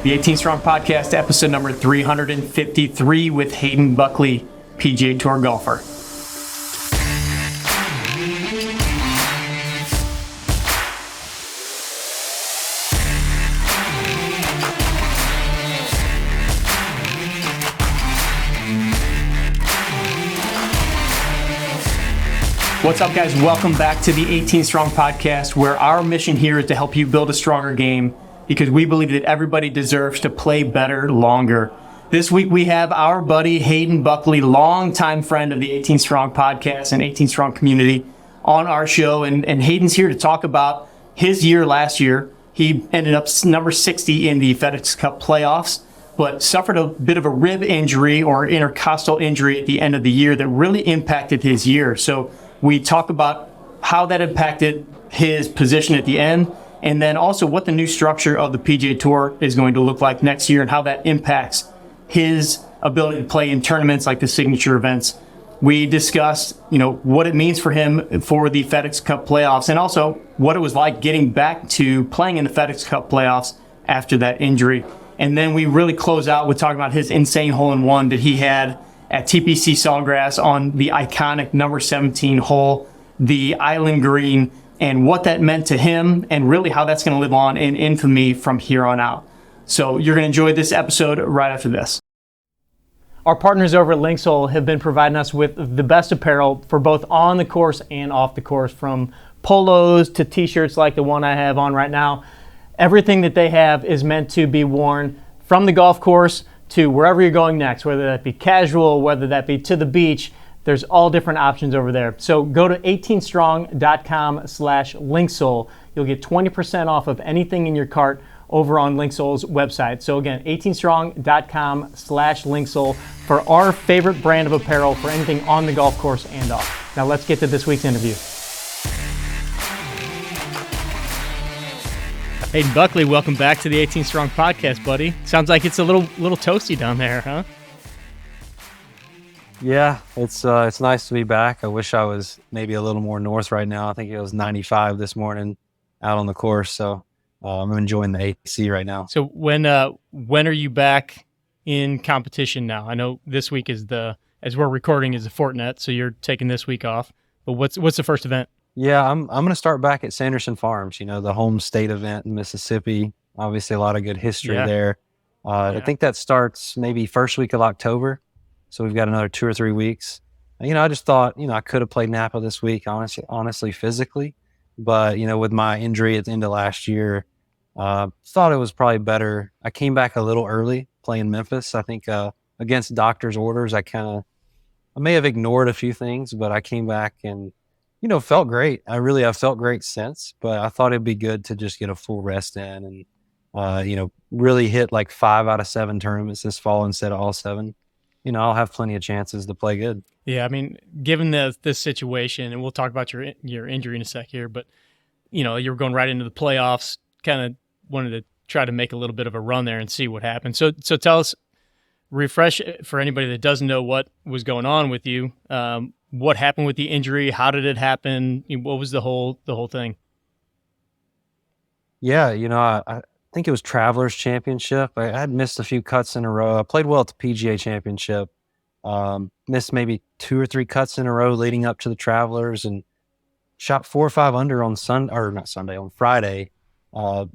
The 18 Strong Podcast, episode number 353 with Hayden Buckley, PGA Tour golfer. What's up, guys? Welcome back to the 18 Strong Podcast, where our mission here is to help you build a stronger game because we believe that everybody deserves to play better longer. This week we have our buddy Hayden Buckley, longtime friend of the 18 Strong Podcast and 18 Strong community, on our show. And Hayden's here to talk about his year last year. He ended up number 60 in the FedEx Cup playoffs, but suffered a bit of a rib injury or intercostal injury at the end of the year that really impacted his year. So we talk about how that impacted his position at the end, and then also what the new structure of the PGA Tour is going to look like next year and how that impacts his ability to play in tournaments like the signature events. We discussed, what it means for him for the FedEx Cup playoffs, and also what it was like getting back to playing in the FedEx Cup playoffs after that injury. And then we really close out with talking about his insane hole-in-one that he had at TPC Sawgrass on the iconic number 17 hole, the Island Green, and what that meant to him, and really how that's going to live on in infamy from here on out. So you're going to enjoy this episode right after this. Our partners over at Linksole have been providing us with the best apparel for both on the course and off the course, from polos to t-shirts like the one I have on right now. Everything that they have is meant to be worn from the golf course to wherever you're going next, whether that be casual, whether that be to the beach. There's all different options over there. So go to 18strong.com/Linksole. You'll get 20% off of anything in your cart over on Linksole's website. So again, 18strong.com/Linksole for our favorite brand of apparel for anything on the golf course and off. Now let's get to this week's interview. Hayden Buckley, welcome back to the 18 Strong Podcast, buddy. Sounds like it's a little toasty down there, huh? Yeah, it's nice to be back. I wish I was maybe a little more north right now. I think it was 95 this morning out on the course, so I'm enjoying the AC right now. So when are you back in competition now? I know this week as we're recording is the Fortinet, so you're taking this week off. But what's the first event? Yeah, I'm going to start back at Sanderson Farms, the home state event in Mississippi. Obviously, a lot of good history there. I think that starts maybe first week of October. So we've got another 2 or 3 weeks. I just thought, I could have played Napa this week, honestly, physically. But, with my injury at the end of last year, thought it was probably better. I came back a little early playing Memphis. I think against doctor's orders, I may have ignored a few things, but I came back and, felt great. I've felt great since, but I thought it'd be good to just get a full rest in and, really hit like 5 out of 7 tournaments this fall instead of all 7. I'll have plenty of chances to play good. Yeah, I mean, given this situation, and we'll talk about your injury in a sec here, but, you were going right into the playoffs, kind of wanted to try to make a little bit of a run there and see what happened. So tell us, refresh for anybody that doesn't know what was going on with you. What happened with the injury? How did it happen? What was the whole thing? Yeah, I think it was Travelers Championship. I had missed a few cuts in a row. I played well at the PGA Championship. Missed maybe 2 or 3 cuts in a row leading up to the Travelers, and shot 4 or 5 under on Friday.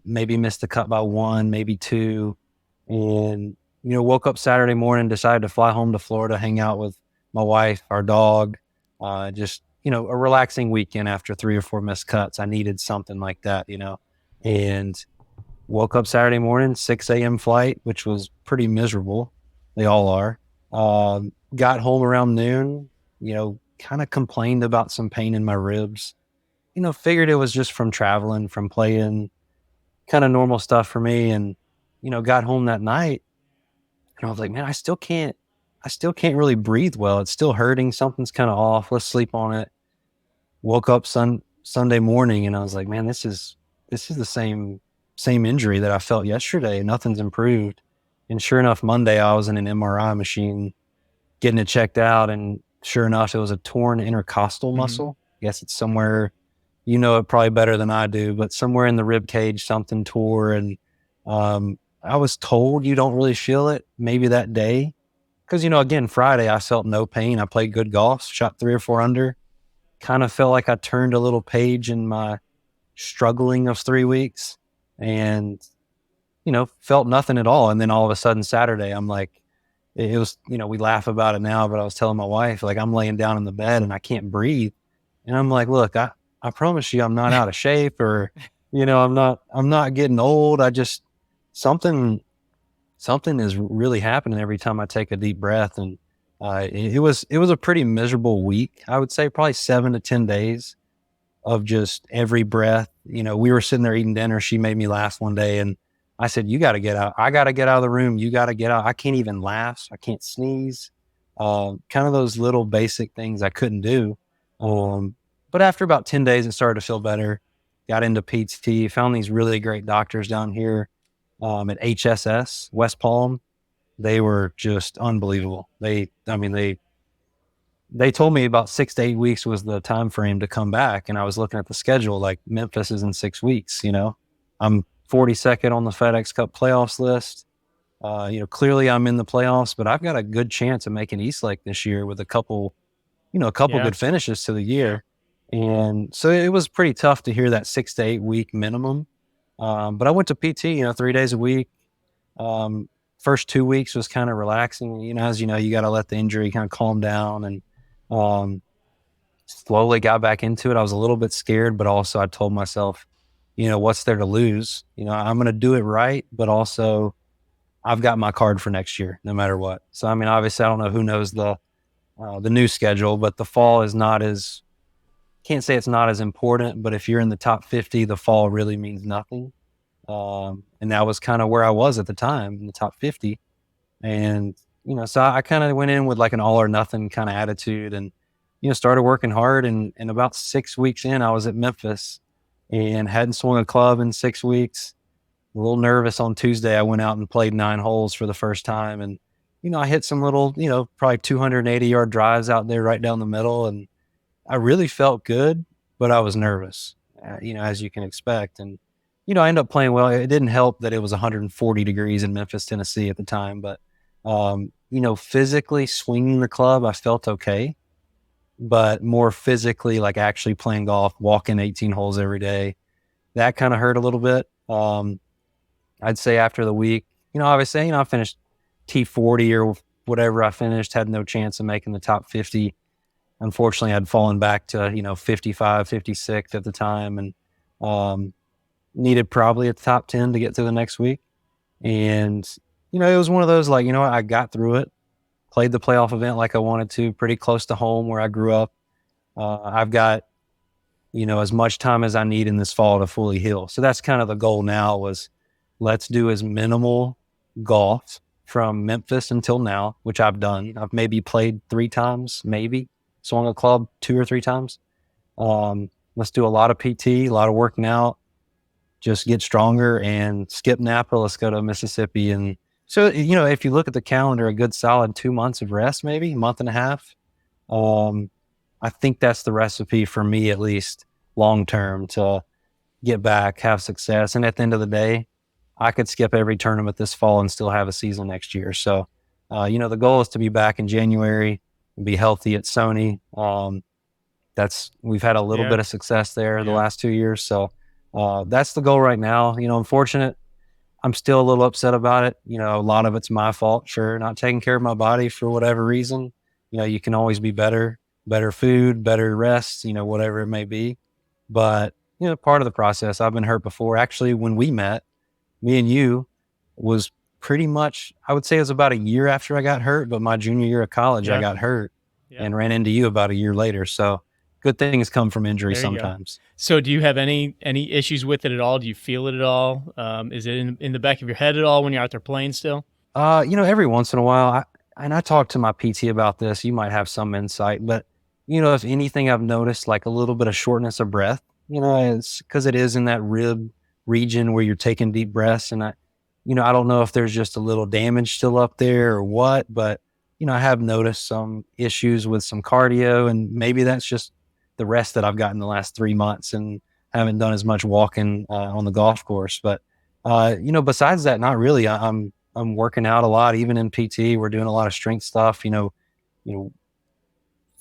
Maybe missed the cut by 1, maybe 2, and woke up Saturday morning, decided to fly home to Florida, hang out with my wife, our dog. Just a relaxing weekend after 3 or 4 missed cuts. I needed something like that, and woke up Saturday morning, 6 a.m. flight, which was pretty miserable. They all are. Got home around noon, kind of complained about some pain in my ribs. Figured it was just from traveling, from playing, kind of normal stuff for me. And, got home that night and I was like, man, I still can't really breathe well. It's still hurting. Something's kind of off. Let's sleep on it. Woke up Sunday morning and I was like, man, this is the same injury that I felt yesterday. Nothing's improved. And sure enough, Monday I was in an MRI machine getting it checked out, and sure enough, it was a torn intercostal muscle. I guess it's somewhere, it probably better than I do, but somewhere in the rib cage, something tore, and I was told you don't really feel it maybe that day. Cause, again, Friday, I felt no pain. I played good golf, shot 3 or 4 under, kind of felt like I turned a little page in my struggling of 3 weeks and, felt nothing at all. And then all of a sudden Saturday, I'm like, it was, we laugh about it now, but I was telling my wife, like, I'm laying down in the bed and I can't breathe. And I'm like, look, I promise you, I'm not out of shape or, I'm not getting old. I just, something, something is really happening every time I take a deep breath. And, it was a pretty miserable week. I would say probably 7 to 10 days of just every breath. We were sitting there eating dinner. She made me laugh one day and I said, you got to get out. I got to get out of the room. You got to get out. I can't even laugh. I can't sneeze. Kind of those little basic things I couldn't do. But after about 10 days, it started to feel better. Got into PT, found these really great doctors down here at HSS, West Palm. They were just unbelievable. They told me about 6 to 8 weeks was the time frame to come back. And I was looking at the schedule, like Memphis is in 6 weeks, I'm 42nd on the FedEx Cup playoffs list. Clearly I'm in the playoffs, but I've got a good chance of making East Lake this year with a couple Yeah. good finishes to the year. And so it was pretty tough to hear that 6 to 8 week minimum. But I went to PT, 3 days a week. First 2 weeks was kind of relaxing. As you got to let the injury kind of calm down and um, slowly got back into it. I was a little bit scared, but also I told myself, what's there to lose? I'm going to do it right, but also I've got my card for next year, no matter what. So, obviously I don't know who knows the new schedule, but the fall is can't say it's not as important, but if you're in the top 50, the fall really means nothing. And that was kind of where I was at the time, in the top 50. And, so I kind of went in with like an all or nothing kind of attitude and, started working hard. And about 6 weeks in, I was at Memphis and hadn't swung a club in 6 weeks. A little nervous on Tuesday. I went out and played 9 holes for the first time. And, I hit some little, probably 280-yard drives out there right down the middle. And I really felt good, but I was nervous, as you can expect. And, I ended up playing well. It didn't help that it was 140 degrees in Memphis, Tennessee at the time. But, physically swinging the club, I felt okay. But more physically, like actually playing golf, walking 18 holes every day, that kind of hurt a little bit. I'd say after the week, obviously, I finished T40 or whatever I finished, had no chance of making the top 50. Unfortunately, I'd fallen back to, 55, 56 at the time and needed probably a top 10 to get to the next week. And, it was one of those like, I got through it, played the playoff event like I wanted to, pretty close to home where I grew up. I've got, as much time as I need in this fall to fully heal. So that's kind of the goal now was let's do as minimal golf from Memphis until now, which I've done. I've maybe played 3 times, maybe swung a club 2 or 3 times. Let's do a lot of PT, a lot of working out, just get stronger and skip Napa. Let's go to Mississippi. And so, if you look at the calendar, a good solid 2 months of rest, maybe a month and a half. I think that's the recipe for me, at least long term, to get back, have success. And at the end of the day, I could skip every tournament this fall and still have a season next year. So, the goal is to be back in January and be healthy at Sony. We've had a little bit of success there the last 2 years. So, that's the goal right now. Unfortunate. I'm still a little upset about it. A lot of it's my fault for not taking care of my body for whatever reason. You can always be better food, better rest, whatever it may be. But, part of the process. I've been hurt before. Actually, when we met, me and you, was pretty much, I would say it was about a year after I got hurt, but my junior year of college, I got hurt and ran into you about a year later. So good things come from injury sometimes. So do you have any issues with it at all? Do you feel it at all? Is it in the back of your head at all when you're out there playing still? Every once in a while, I talked to my PT about this. You might have some insight, but if anything, I've noticed like a little bit of shortness of breath. It's because it is in that rib region where you're taking deep breaths, and I don't know if there's just a little damage still up there or what, but I have noticed some issues with some cardio, and maybe that's just the rest that I've gotten the last 3 months and haven't done as much walking on the golf course. But Besides that, not really. I'm working out a lot, even in PT. We're doing a lot of strength stuff. You know,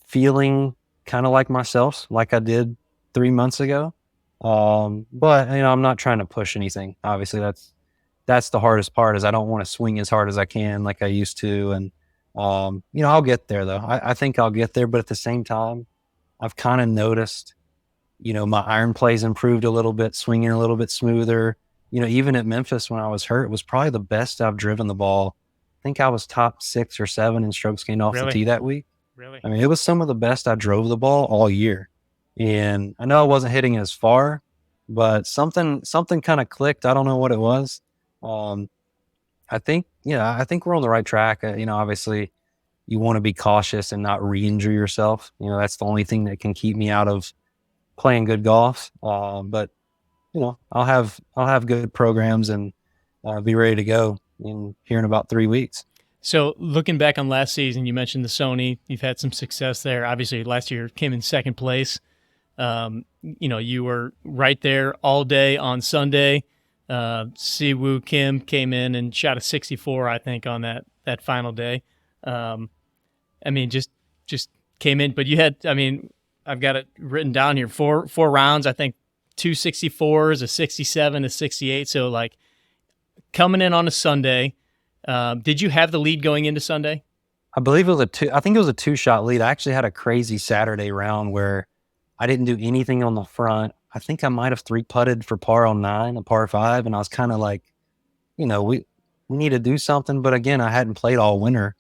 feeling kind of like myself, like I did 3 months ago. But I'm not trying to push anything. Obviously, that's the hardest part. Is I don't want to swing as hard as I can like I used to, and I'll get there though. I think I'll get there, but at the same time, I've kind of noticed, my iron play's improved a little bit, swinging a little bit smoother. Even at Memphis when I was hurt, it was probably the best I've driven the ball. I think I was top 6 or 7 in strokes gained off the Really? tee that week. Really? I mean, it was some of the best I drove the ball all year. And I know I wasn't hitting as far, but something kind of clicked. I don't know what it was. Um, I think we're on the right track. Obviously you want to be cautious and not re-injure yourself. That's the only thing that can keep me out of playing good golf. But I'll have good programs and be ready to go here in about 3 weeks. So looking back on last season, you mentioned the Sony. You've had some success there. Obviously, last year came in second place. You were right there all day on Sunday. Siwoo Kim came in and shot a 64, I think, on that final day. Just came in. But you had, I've got it written down here, four rounds, I think 2 64s, a 67, a 68. So, like, coming in on a Sunday, did you have the lead going into Sunday? I believe it was I think it was a 2-shot lead. I actually had a crazy Saturday round where I didn't do anything on the front. I think I might have 3-putted for par on 9, a par 5. And I was kind of like, we need to do something. But again, I hadn't played all winter.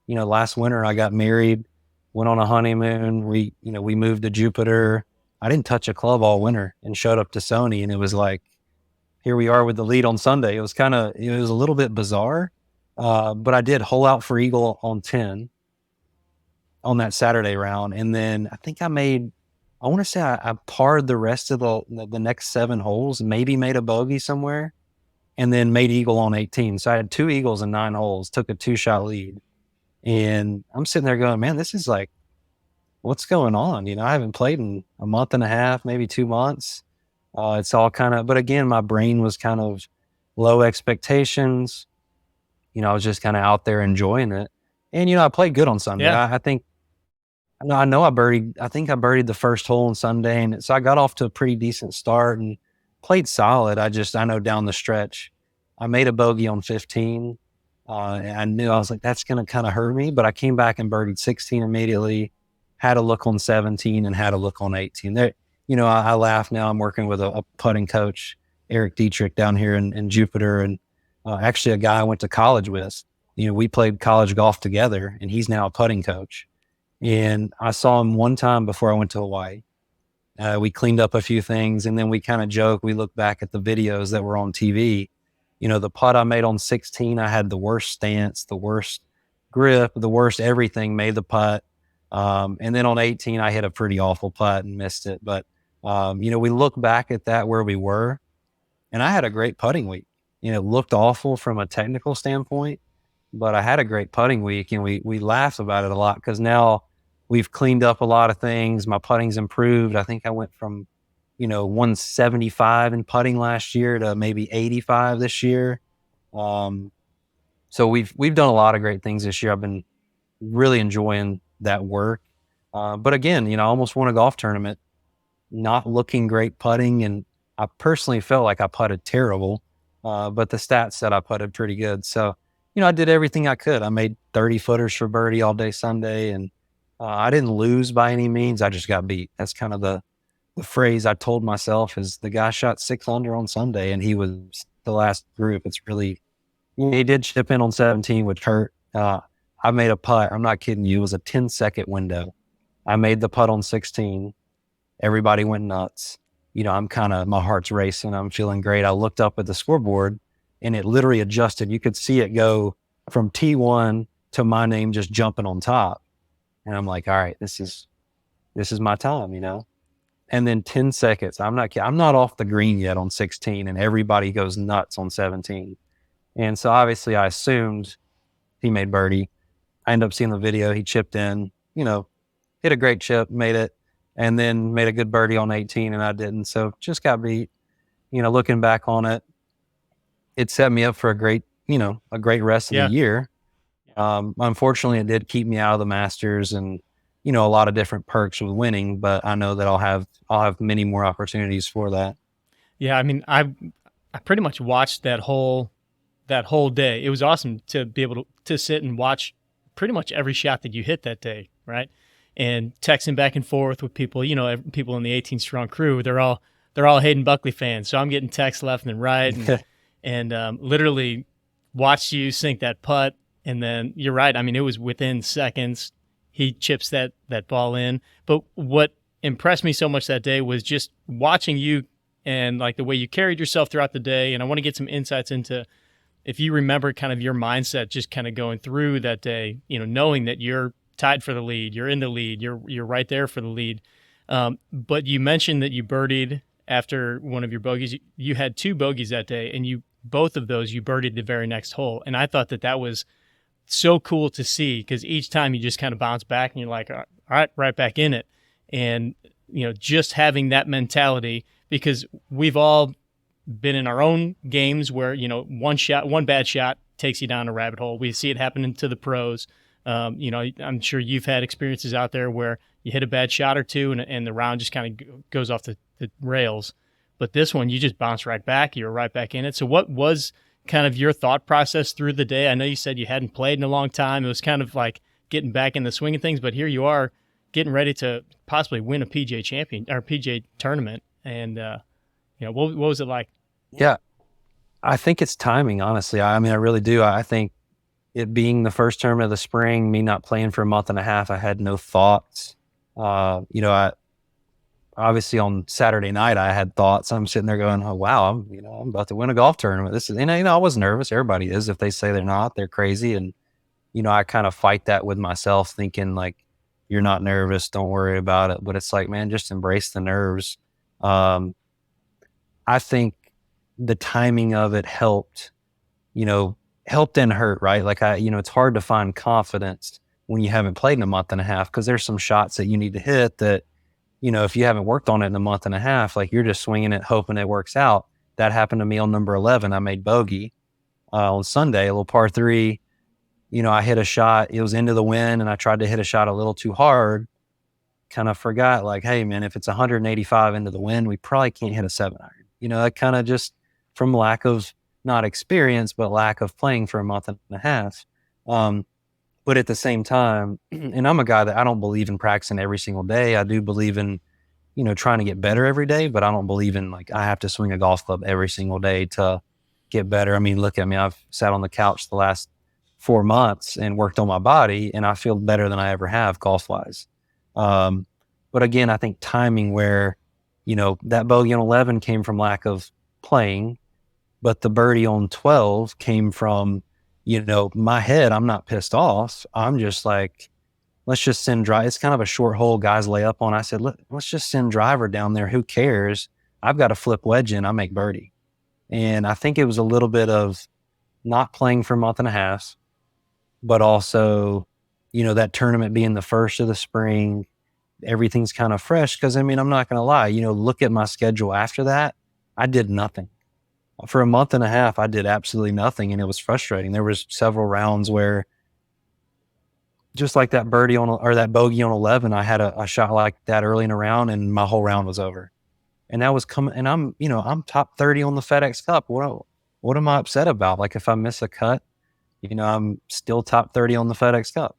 Last winter I got married, went on a honeymoon. We moved to Jupiter. I didn't touch a club all winter and showed up to Sony. And it was like, here we are with the lead on Sunday. It was a little bit bizarre. But I did hole out for eagle on 10 on that Saturday round. And then I think I want to say I parred the rest of the next 7 holes, maybe made a bogey somewhere, and then made eagle on 18. So I had 2 eagles in 9 holes, took a 2-shot lead. And I'm sitting there going, man, this is like, what's going on? I haven't played in a month and a half, maybe 2 months. It's all but again, my brain was kind of low expectations. I was just kind of out there enjoying it. And, I played good on Sunday. Yeah. I think I know I think I birdied the first hole on Sunday. And so I got off to a pretty decent start and played solid. I know down the stretch, I made a bogey on 15. And I knew, I was like, that's going to kind of hurt me, but I came back and birdied 16 immediately, had a look on 17 and had a look on 18 there. I laugh now. I'm working with a putting coach, Eric Dietrich, down here in Jupiter. And actually a guy I went to college with. We played college golf together, and he's now a putting coach. And I saw him one time before I went to Hawaii. We cleaned up a few things, and then we kind of joked. We looked back at the videos that were on TV. The putt I made on 16, I had the worst stance, the worst grip, the worst everything, made the putt. And then on 18, I hit a pretty awful putt and missed it. But, we look back at that where we were, and I had a great putting week. It looked awful from a technical standpoint, but I had a great putting week, and we laughed about it a lot because now we've cleaned up a lot of things. My putting's improved. I think I went from, 175 in putting last year to maybe 85 this year. So we've done a lot of great things this year. I've been really enjoying that work. But again, I almost won a golf tournament, not looking great putting, and I personally felt like I putted terrible. But the stats said I putted pretty good. So, I did everything I could. I made 30 footers for birdie all day Sunday, and I didn't lose by any means. I just got beat. That's kind of the phrase I told myself, is the guy shot 6 under on Sunday, and he was the last group. It's really, he did chip in on 17, which hurt. I made a putt. I'm not kidding you. It was a 10-second window. I made the putt on 16. Everybody went nuts. My heart's racing. I'm feeling great. I looked up at the scoreboard, and it literally adjusted. You could see it go from T1 to my name just jumping on top. And I'm like, all right, this is my time, And then 10 seconds, I'm not off the green yet on 16, and everybody goes nuts on 17. And so obviously I assumed he made birdie. I ended up seeing the video. He chipped in, hit a great chip, made it, and then made a good birdie on 18, and I didn't. So just got beat. Looking back on it, it set me up for a great rest of the Yeah. year. Unfortunately, it did keep me out of the Masters and, a lot of different perks with winning, but I know that I'll have many more opportunities for that. Yeah. I mean, I pretty much watched that whole day. It was awesome to be able to sit and watch pretty much every shot that you hit that day, right? And texting back and forth with people, people in the 18 strong crew, they're all Hayden Buckley fans. So I'm getting texts left and right, and literally watched you sink that putt. And then you're right. I mean, it was within seconds. He chips that ball in. But what impressed me so much that day was just watching you and like the way you carried yourself throughout the day. And I want to get some insights into if you remember kind of your mindset just kind of going through that day, knowing that you're tied for the lead, you're in the lead, you're right there for the lead. But you mentioned that you birdied after one of your bogeys. You had two bogeys that day, and both of those you birdied the very next hole. And I thought that was so cool to see because each time you just kind of bounce back and you're like, all right, right back in it. And, just having that mentality because we've all been in our own games where, one bad shot takes you down a rabbit hole. We see it happening to the pros. I'm sure you've had experiences out there where you hit a bad shot or two and the round just kind of goes off the rails. But this one, you just bounce right back. You're right back in it. So what was kind of your thought process through the day? I know you said you hadn't played in a long time. It was kind of like getting back in the swing of things, but here you are getting ready to possibly win a PGA tournament. And, what was it like? Yeah, I think it's timing, honestly. I mean, I really do. I think it being the first tournament of the spring, me not playing for a month and a half, I had no thoughts. I obviously on Saturday night, I had thoughts. I'm sitting there going, oh, wow, I'm about to win a golf tournament. This is, I was nervous. Everybody is. If they say they're not, they're crazy. And, I kind of fight that with myself thinking like, you're not nervous. Don't worry about it. But it's like, man, just embrace the nerves. I think the timing of it helped and hurt, right? Like it's hard to find confidence when you haven't played in a month and a half because there's some shots that you need to hit that, if you haven't worked on it in a month and a half, like you're just swinging it, hoping it works out. That happened to me on number 11. I made bogey on Sunday, a little par 3. I hit a shot. It was into the wind and I tried to hit a shot a little too hard. Kind of forgot like, hey man, if it's 185 into the wind, we probably can't hit a 7-iron. That kind of just from lack of not experience, but lack of playing for a month and a half. But at the same time, and I'm a guy that I don't believe in practicing every single day. I do believe in, trying to get better every day, but I don't believe in like, I have to swing a golf club every single day to get better. I mean, look at me. I've sat on the couch the last 4 months and worked on my body and I feel better than I ever have golf wise. But again, I think timing where, that bogey on 11 came from lack of playing, but the birdie on 12 came from, my head. I'm not pissed off. I'm just like, let's just send drive. It's kind of a short hole guys lay up on. I said, let's just send driver down there. Who cares? I've got to flip wedge in. I make birdie. And I think it was a little bit of not playing for a month and a half, but also, that tournament being the first of the spring, everything's kind of fresh. Cause I'm not going to lie, look at my schedule after that. I did nothing. For a month and a half, I did absolutely nothing, and it was frustrating. There was several rounds where, just like that birdie that bogey on 11, I had a shot like that early in a round, and my whole round was over. And that was coming. And I'm top 30 on the FedEx Cup. What am I upset about? Like if I miss a cut, I'm still top 30 on the FedEx Cup.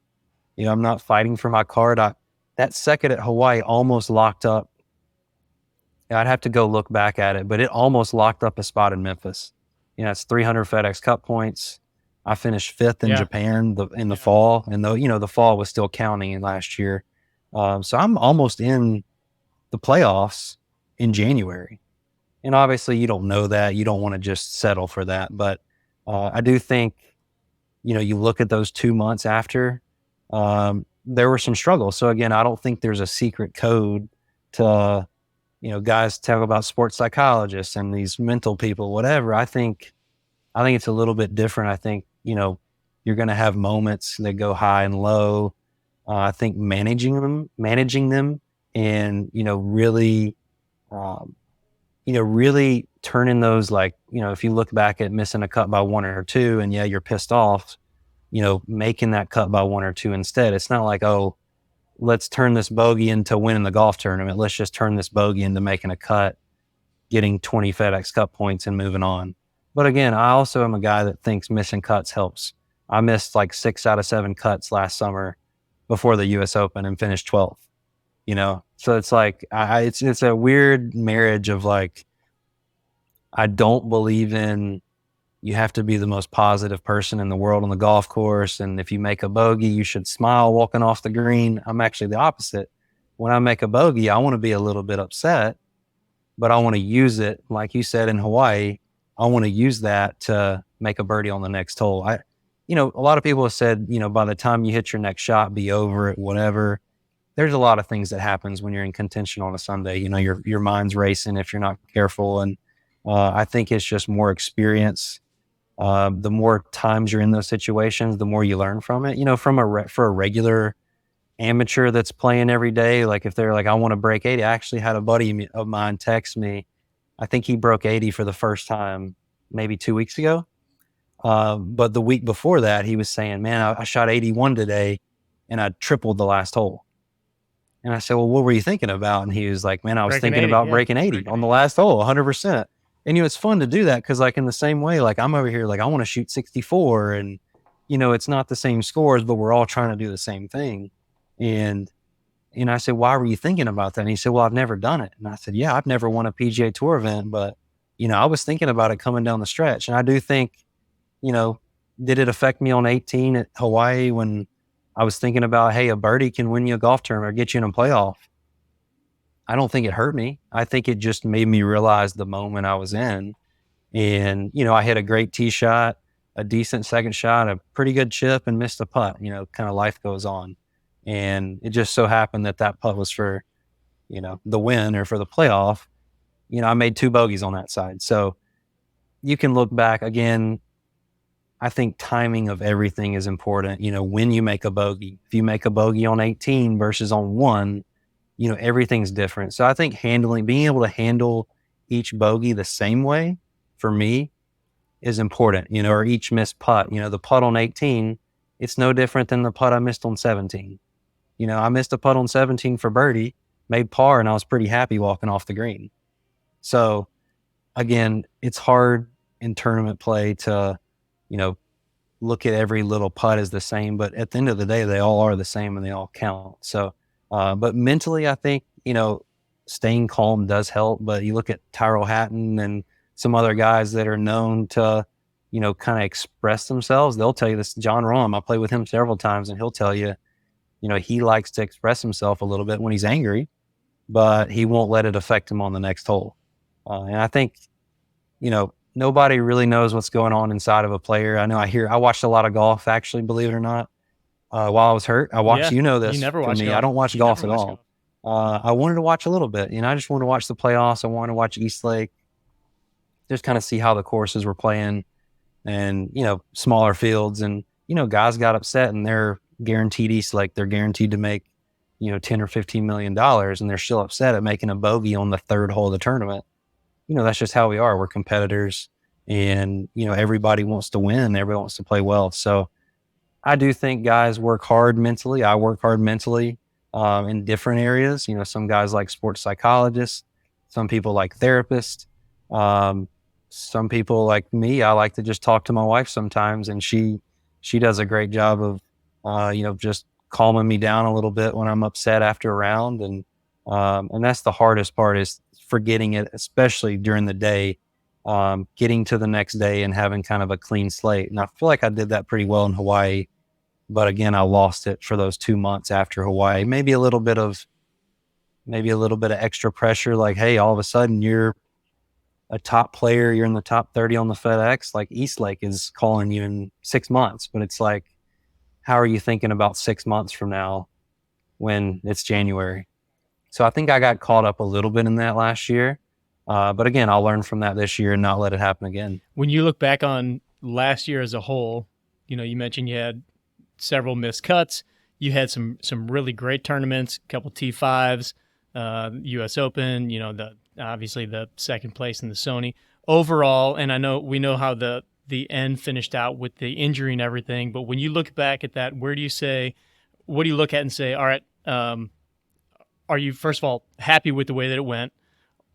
I'm not fighting for my card. That second at Hawaii almost locked up. I'd have to go look back at it, but it almost locked up a spot in Memphis. It's 300 FedEx Cup points. I finished 5th in Japan in the fall, and the fall was still counting in last year. So I'm almost in the playoffs in January. And obviously you don't know that. You don't want to just settle for that. But I do think, you look at those 2 months after, there were some struggles. So again, I don't think there's a secret code to, guys talk about sports psychologists and these mental people, whatever. I think it's a little bit different. I think, you're going to have moments that go high and low. I think managing them and, really turning those, like, if you look back at missing a cut by 1 or 2 and yeah, you're pissed off, making that cut by 1 or 2 instead. It's not like, oh, let's turn this bogey into winning the golf tournament. Let's just turn this bogey into making a cut, getting 20 FedEx Cup points and moving on. But again, I also am a guy that thinks missing cuts helps. I missed like 6 out of 7 cuts last summer before the US Open and finished 12th, So it's like, it's a weird marriage of like, I don't believe in you have to be the most positive person in the world on the golf course. And if you make a bogey, you should smile walking off the green. I'm actually the opposite. When I make a bogey, I want to be a little bit upset, but I want to use it. Like you said in Hawaii, I want to use that to make a birdie on the next hole. A lot of people have said, by the time you hit your next shot, be over it, whatever. There's a lot of things that happens when you're in contention on a Sunday. Your mind's racing if you're not careful. And I think it's just more experience. The more times you're in those situations, the more you learn from it. For a regular amateur that's playing every day, like if they're like, I want to break 80. I actually had a buddy of mine text me. I think he broke 80 for the first time maybe 2 weeks ago. But the week before that, he was saying, man, I shot 81 today and I tripled the last hole. And I said, well, what were you thinking about? And he was like, man, I was thinking about breaking 80 on the last hole, 100%. And, it's fun to do that because, like, in the same way, like, I'm over here, like, I want to shoot 64 and, it's not the same scores, but we're all trying to do the same thing. And I said, why were you thinking about that? And he said, well, I've never done it. And I said, yeah, I've never won a PGA Tour event, but, I was thinking about it coming down the stretch. And I do think, did it affect me on 18 at Hawaii when I was thinking about, hey, a birdie can win you a golf tournament or get you in a playoff? I don't think it hurt me. I think it just made me realize the moment I was in. And, I hit a great tee shot, a decent second shot, a pretty good chip, and missed a putt. Kind of life goes on. And it just so happened that putt was for, the win or for the playoff. I made 2 bogeys on that side. So you can look back again. I think timing of everything is important. When you make a bogey, if you make a bogey on 18 versus on 1, everything's different. So I think being able to handle each bogey the same way for me is important, or each missed putt. The putt on 18, it's no different than the putt I missed on 17. I missed a putt on 17 for birdie, made par, and I was pretty happy walking off the green. So again, it's hard in tournament play to, look at every little putt as the same, but at the end of the day, they all are the same and they all count. So, but mentally, I think, staying calm does help, but you look at Tyrell Hatton and some other guys that are known to, kind of express themselves. They'll tell you this. John Rahm, I played with him several times, and he'll tell you, he likes to express himself a little bit when he's angry, but he won't let it affect him on the next hole. And I think, nobody really knows what's going on inside of a player. I watched a lot of golf, actually, believe it or not. While I was hurt, I watched, this you never for me. golf. I don't watch golf at all. I wanted to watch a little bit. I just wanted to watch the playoffs. I wanted to watch Eastlake, just kind of see how the courses were playing and, smaller fields. And, guys got upset and they're guaranteed Eastlake. They're guaranteed to make, $10 or $15 million, and they're still upset at making a bogey on the 3rd hole of the tournament. That's just how we are. We're competitors and, everybody wants to win. Everybody wants to play well. So I do think guys work hard mentally. I work hard mentally in different areas. Some guys like sports psychologists, some people like therapists, some people like me. I like to just talk to my wife sometimes, and she does a great job of, just calming me down a little bit when I'm upset after a round. And that's the hardest part, is forgetting it, especially during the day, getting to the next day and having kind of a clean slate. And I feel like I did that pretty well in Hawaii. But again, I lost it for those 2 months after Hawaii. Maybe a little bit of extra pressure. Like, hey, all of a sudden you're a top player. You're in the top 30 on the FedEx. Like, Eastlake is calling you in 6 months. But it's like, how are you thinking about 6 months from now when it's January? So I think I got caught up a little bit in that last year. But again, I'll learn from that this year and not let it happen again. When you look back on last year as a whole, you mentioned you had several missed cuts. You had some really great tournaments, a couple T5s, US Open, obviously the second place in the Sony. overall, and I know we know how the end finished out with the injury and everything, but when you look back at that, what do you look at and say, all right, are you first of all happy with the way that it went,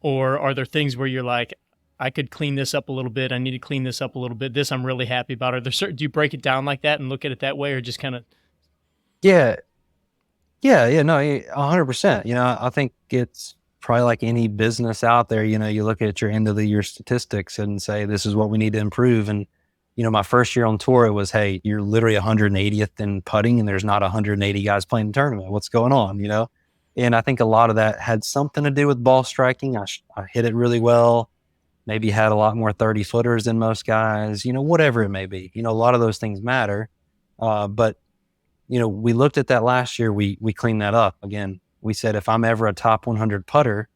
or are there things where you're like, I could clean this up a little bit, I need to clean this up a little bit, this I'm really happy about? Are there certain, do you break it down like that and look at it that way, or just kind of? Yeah, yeah, no, 100%. I think it's probably like any business out there. You look at your end of the year statistics and say, this is what we need to improve. And, my first year on tour, it was, hey, you're literally 180th in putting and there's not 180 guys playing the tournament. What's going on? And I think a lot of that had something to do with ball striking. I hit it really well, maybe had a lot more 30 footers than most guys, whatever it may be. A lot of those things matter. But we looked at that last year. We cleaned that up. Again, we said, if I'm ever a top 100 putter,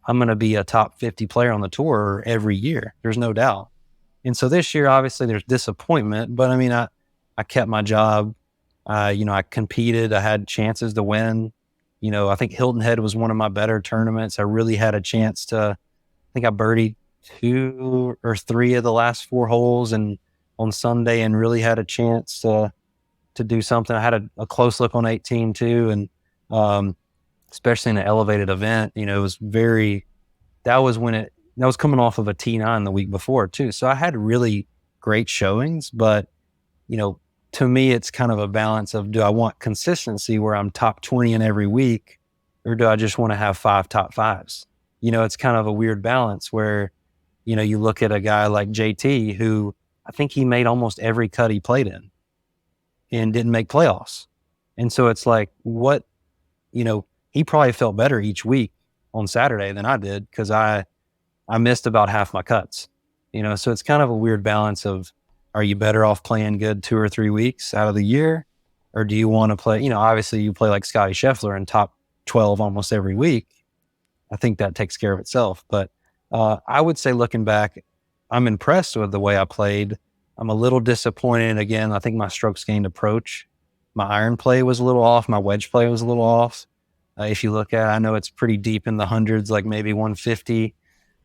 I'm going to be a top 50 player on the tour every year. There's no doubt. And so this year, obviously there's disappointment, but I mean, I kept my job. I competed. I had chances to win. I think Hilton Head was one of my better tournaments. I really had a chance I think I birdied 2 or 3 of the last 4 holes and on Sunday, and really had a chance to do something. I had a close look on 18 too. And, especially in an elevated event, it was that was coming off of a T9 the week before too. So I had really great showings, but, to me, it's kind of a balance of, do I want consistency where I'm top 20 in every week, or do I just want to have 5 top 5s? It's kind of a weird balance where, you look at a guy like JT, who I think he made almost every cut he played in and didn't make playoffs. And so it's like, he probably felt better each week on Saturday than I did, because I missed about half my cuts, so it's kind of a weird balance of, are you better off playing good 2 or 3 weeks out of the year? Or do you want to play, obviously you play like Scotty Scheffler in top 12 almost every week. I think that takes care of itself. But I would say, looking back, I'm impressed with the way I played. I'm a little disappointed. Again, I think my strokes gained approach, my iron play was a little off. My wedge play was a little off. If you look at it, I know it's pretty deep in the hundreds, like maybe 150.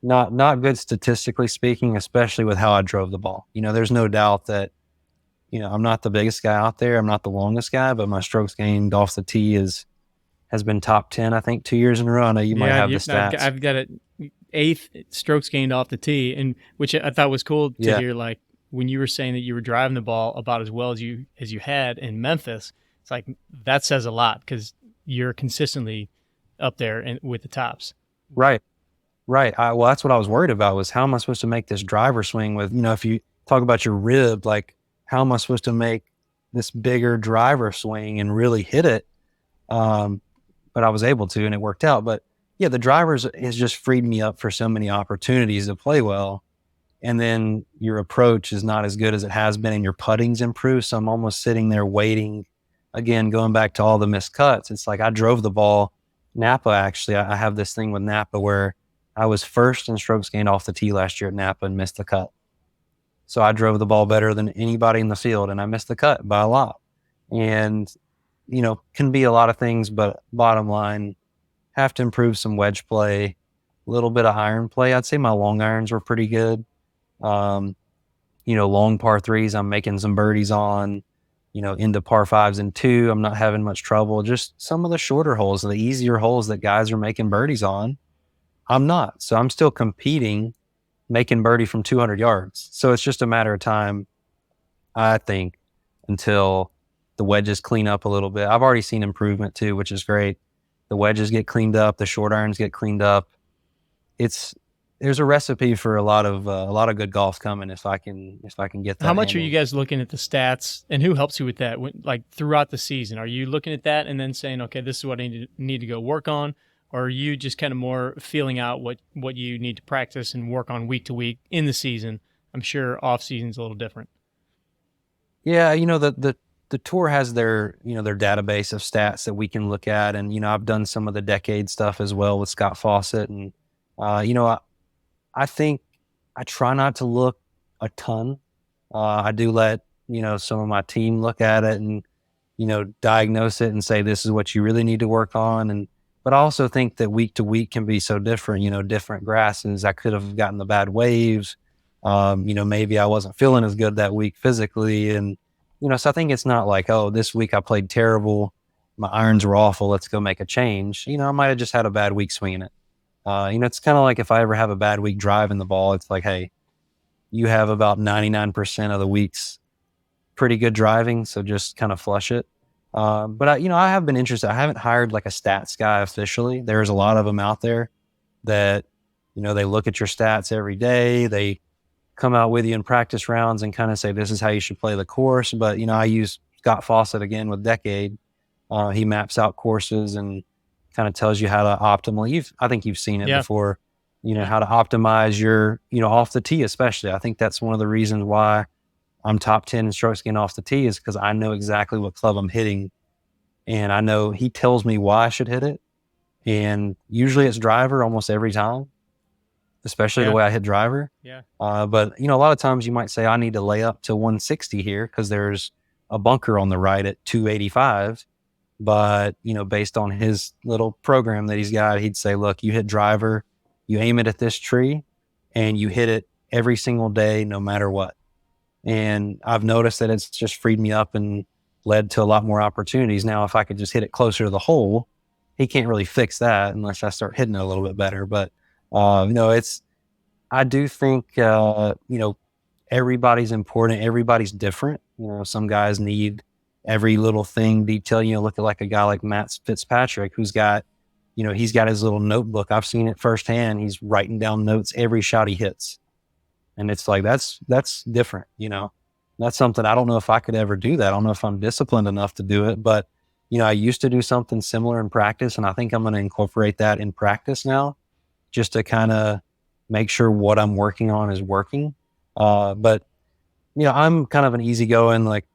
Not good statistically speaking, especially with how I drove the ball. There's no doubt that, I'm not the biggest guy out there. I'm not the longest guy, but my strokes gained off the tee has been top 10, I think, 2 years in a row. I know you might have the stats. I've got it 8th strokes gained off the tee, and which I thought was cool to hear. Like, when you were saying that you were driving the ball about as well as you had in Memphis, it's like, that says a lot, because you're consistently up there with the tops. Right. Well, that's what I was worried about, was how am I supposed to make this driver swing with, if you talk about your rib, like, how am I supposed to make this bigger driver swing and really hit it? But I was able to, and it worked out. But yeah, the drivers has just freed me up for so many opportunities to play well. And then your approach is not as good as it has been, and your putting's improved. So I'm almost sitting there waiting, again, going back to all the missed cuts. It's like, I drove the ball. Napa, actually, I have this thing with Napa where I was first in strokes gained off the tee last year at Napa and missed the cut. So I drove the ball better than anybody in the field, and I missed the cut by a lot. And, can be a lot of things, but bottom line, have to improve some wedge play, a little bit of iron play. I'd say my long irons were pretty good. Long par 3s, I'm making some birdies on, into par 5s and 2. I'm not having much trouble. Just some of the shorter holes, the easier holes that guys are making birdies on, I'm not. So I'm still competing, making birdie from 200 yards. So it's just a matter of time, I think, until the wedges clean up a little bit. I've already seen improvement too, which is great. The wedges get cleaned up, the short irons get cleaned up. There's a recipe for a lot of good golf coming if I can get that. How much handle. are you guys looking at the stats, and who helps you with that? Like, throughout the season, are you looking at that and then saying, okay, this is what I need to go work on? Or are you just kind of more feeling out what you need to practice and work on week to week in the season? I'm sure off season's a little different. Yeah, the tour has their database of stats that we can look at, and I've done some of the decade stuff as well with Scott Fawcett, and I think I try not to look a ton. I do let some of my team look at it and diagnose it and say, this is what you really need to work on. And But I also think that week to week can be so different, different grasses. I could have gotten the bad waves. Maybe I wasn't feeling as good that week physically. And, so I think it's not like, oh, this week I played terrible. My irons were awful. Let's go make a change. I might have just had a bad week swinging it. It's kind of like if I ever have a bad week driving the ball, it's like, hey, you have about 99% of the week's pretty good driving. So just kind of flush it. But I have been interested. I haven't hired like a stats guy officially. There's a lot of them out there that, they look at your stats every day. They come out with you in practice rounds and kind of say, this is how you should play the course. But, I use Scott Fawcett again with Decade. He maps out courses and kind of tells you how to optimally, I think you've seen it before, how to optimize your, off the tee, especially. I think that's one of the reasons why I'm top 10 in strokes gained off the tee is because I know exactly what club I'm hitting. And I know he tells me why I should hit it. And usually it's driver almost every time, especially the way I hit driver. Yeah. But, a lot of times you might say, I need to lay up to 160 here because there's a bunker on the right at 285. But, based on his little program that he's got, he'd say, look, you hit driver, you aim it at this tree, and you hit it every single day, no matter what. And I've noticed that it's just freed me up and led to a lot more opportunities. Now, if I could just hit it closer to the hole, he can't really fix that unless I start hitting it a little bit better. But, I do think, everybody's important. Everybody's different. Some guys need every little thing detail. Look at like a guy like Matt Fitzpatrick, who's got, he's got his little notebook. I've seen it firsthand. He's writing down notes every shot he hits. And it's like, that's different, that's something I don't know if I could ever do that. I don't know if I'm disciplined enough to do it, but, I used to do something similar in practice, and I think I'm going to incorporate that in practice now just to kind of make sure what I'm working on is working. But, I'm kind of an easygoing, like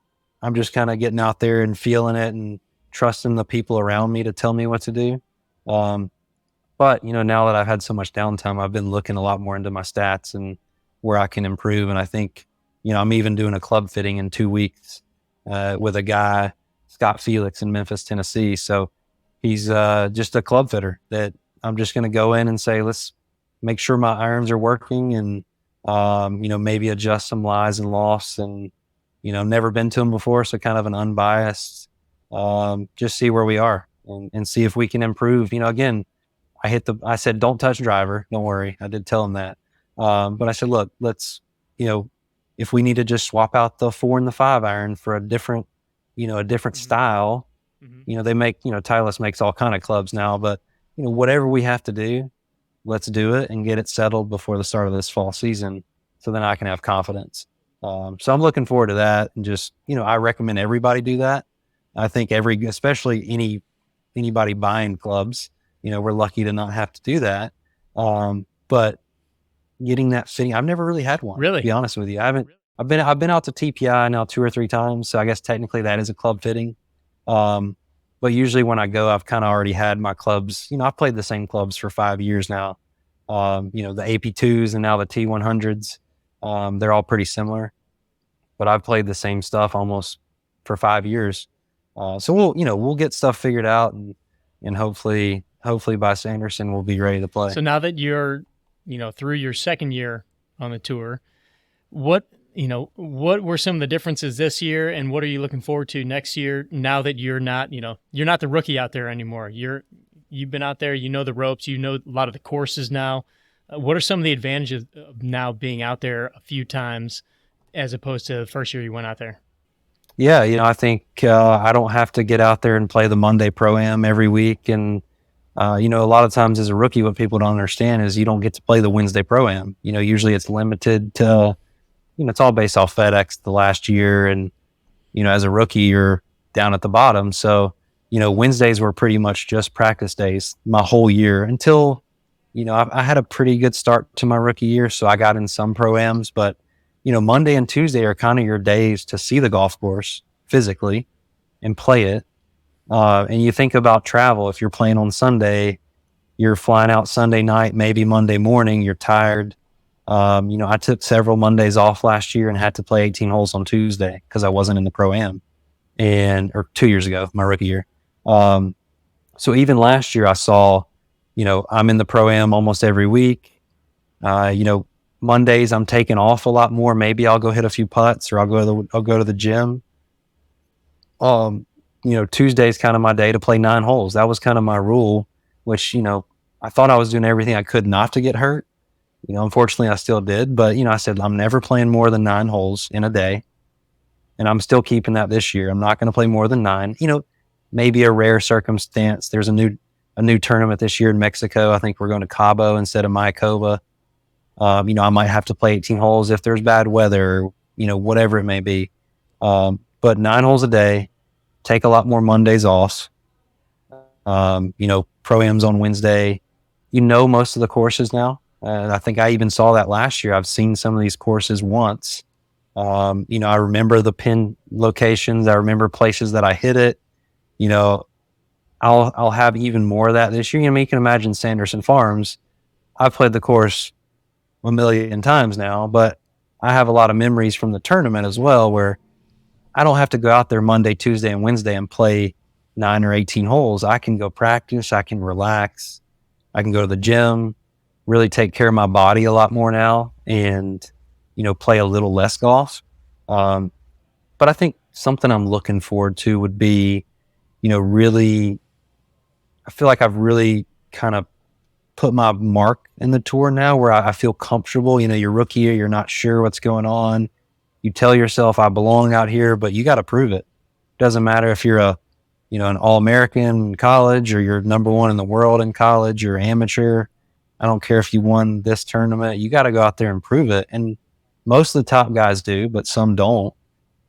I'm just kind of getting out there and feeling it and trusting the people around me to tell me what to do. But, now that I've had so much downtime, I've been looking a lot more into my stats and where I can improve. And I think, I'm even doing a club fitting in 2 weeks with a guy, Scott Felix in Memphis, Tennessee. So he's just a club fitter that I'm just going to go in and say, let's make sure my irons are working and, maybe adjust some lies and lofts and, never been to him before. So kind of an unbiased, just see where we are and see if we can improve. Again, I said, don't touch driver. Don't worry. I did tell him that. But I said, look, let's, if we need to just swap out the 4 and the 5 iron for a different style, they make, Titleist makes all kind of clubs now, but, whatever we have to do, let's do it and get it settled before the start of this fall season. So then I can have confidence. So I'm looking forward to that. And just, I recommend everybody do that. I think especially anybody buying clubs, we're lucky to not have to do that. But getting that fitting, I've never really had one. Really? To be honest with you, I've been out to TPI now 2 or 3 times. So I guess technically that is a club fitting. But usually when I go, I've kind of already had my clubs. I've played the same clubs for 5 years now. The AP2s and now the T100s. They're all pretty similar, but I've played the same stuff almost for 5 years. So we'll get stuff figured out and hopefully by Sanderson we'll be ready to play. So now that you're, through your second year on the tour, what were some of the differences this year and what are you looking forward to next year now that you're not the rookie out there anymore? You've been out there, the ropes, a lot of the courses now. What are some of the advantages of now being out there a few times as opposed to the first year you went out there? Yeah, I think I don't have to get out there and play the Monday Pro-Am every week. And, a lot of times as a rookie, what people don't understand is you don't get to play the Wednesday Pro-Am. Usually it's limited to, it's all based off FedEx the last year. And, as a rookie, you're down at the bottom. So, Wednesdays were pretty much just practice days my whole year until, I had a pretty good start to my rookie year. So I got in some Pro-Ams, but, Monday and Tuesday are kind of your days to see the golf course physically and play it. And you think about travel. If you're playing on Sunday, you're flying out Sunday night, maybe Monday morning, you're tired. I took several Mondays off last year and had to play 18 holes on Tuesday because I wasn't in the Pro-Am or 2 years ago, my rookie year. So even last year I saw, I'm in the Pro-Am almost every week. Mondays I'm taking off a lot more. Maybe I'll go hit a few putts or I'll go to the gym. Tuesday's kind of my day to play 9 holes. That was kind of my rule, which, I thought I was doing everything I could not to get hurt. Unfortunately I still did, but I said, I'm never playing more than 9 holes in a day. And I'm still keeping that this year. I'm not going to play more than 9. Maybe a rare circumstance. There's a new tournament this year in Mexico. I think we're going to Cabo instead of Mayakoba. I might have to play 18 holes if there's bad weather, whatever it may be. But 9 holes a day, take a lot more Mondays off. Pro-Am's on Wednesday. Most of the courses now. And I think I even saw that last year. I've seen some of these courses once. I remember the pin locations. I remember places that I hit it. I'll have even more of that this year. You can imagine Sanderson Farms. I've played the course a million times now, but I have a lot of memories from the tournament as well, where I don't have to go out there Monday, Tuesday, and Wednesday and play 9 or 18 holes. I can go practice. I can relax. I can go to the gym, really take care of my body a lot more now, and play a little less golf. But I think something I'm looking forward to would be, really, I feel like I've really kind of put my mark in the tour now, where I feel comfortable. Your rookie year, you're not sure what's going on. You tell yourself I belong out here, but you got to prove it. Doesn't matter if you're an All-American in college, or you're number 1 in the world in college, or amateur. I don't care if you won this tournament. You got to go out there and prove it. And most of the top guys do, but some don't.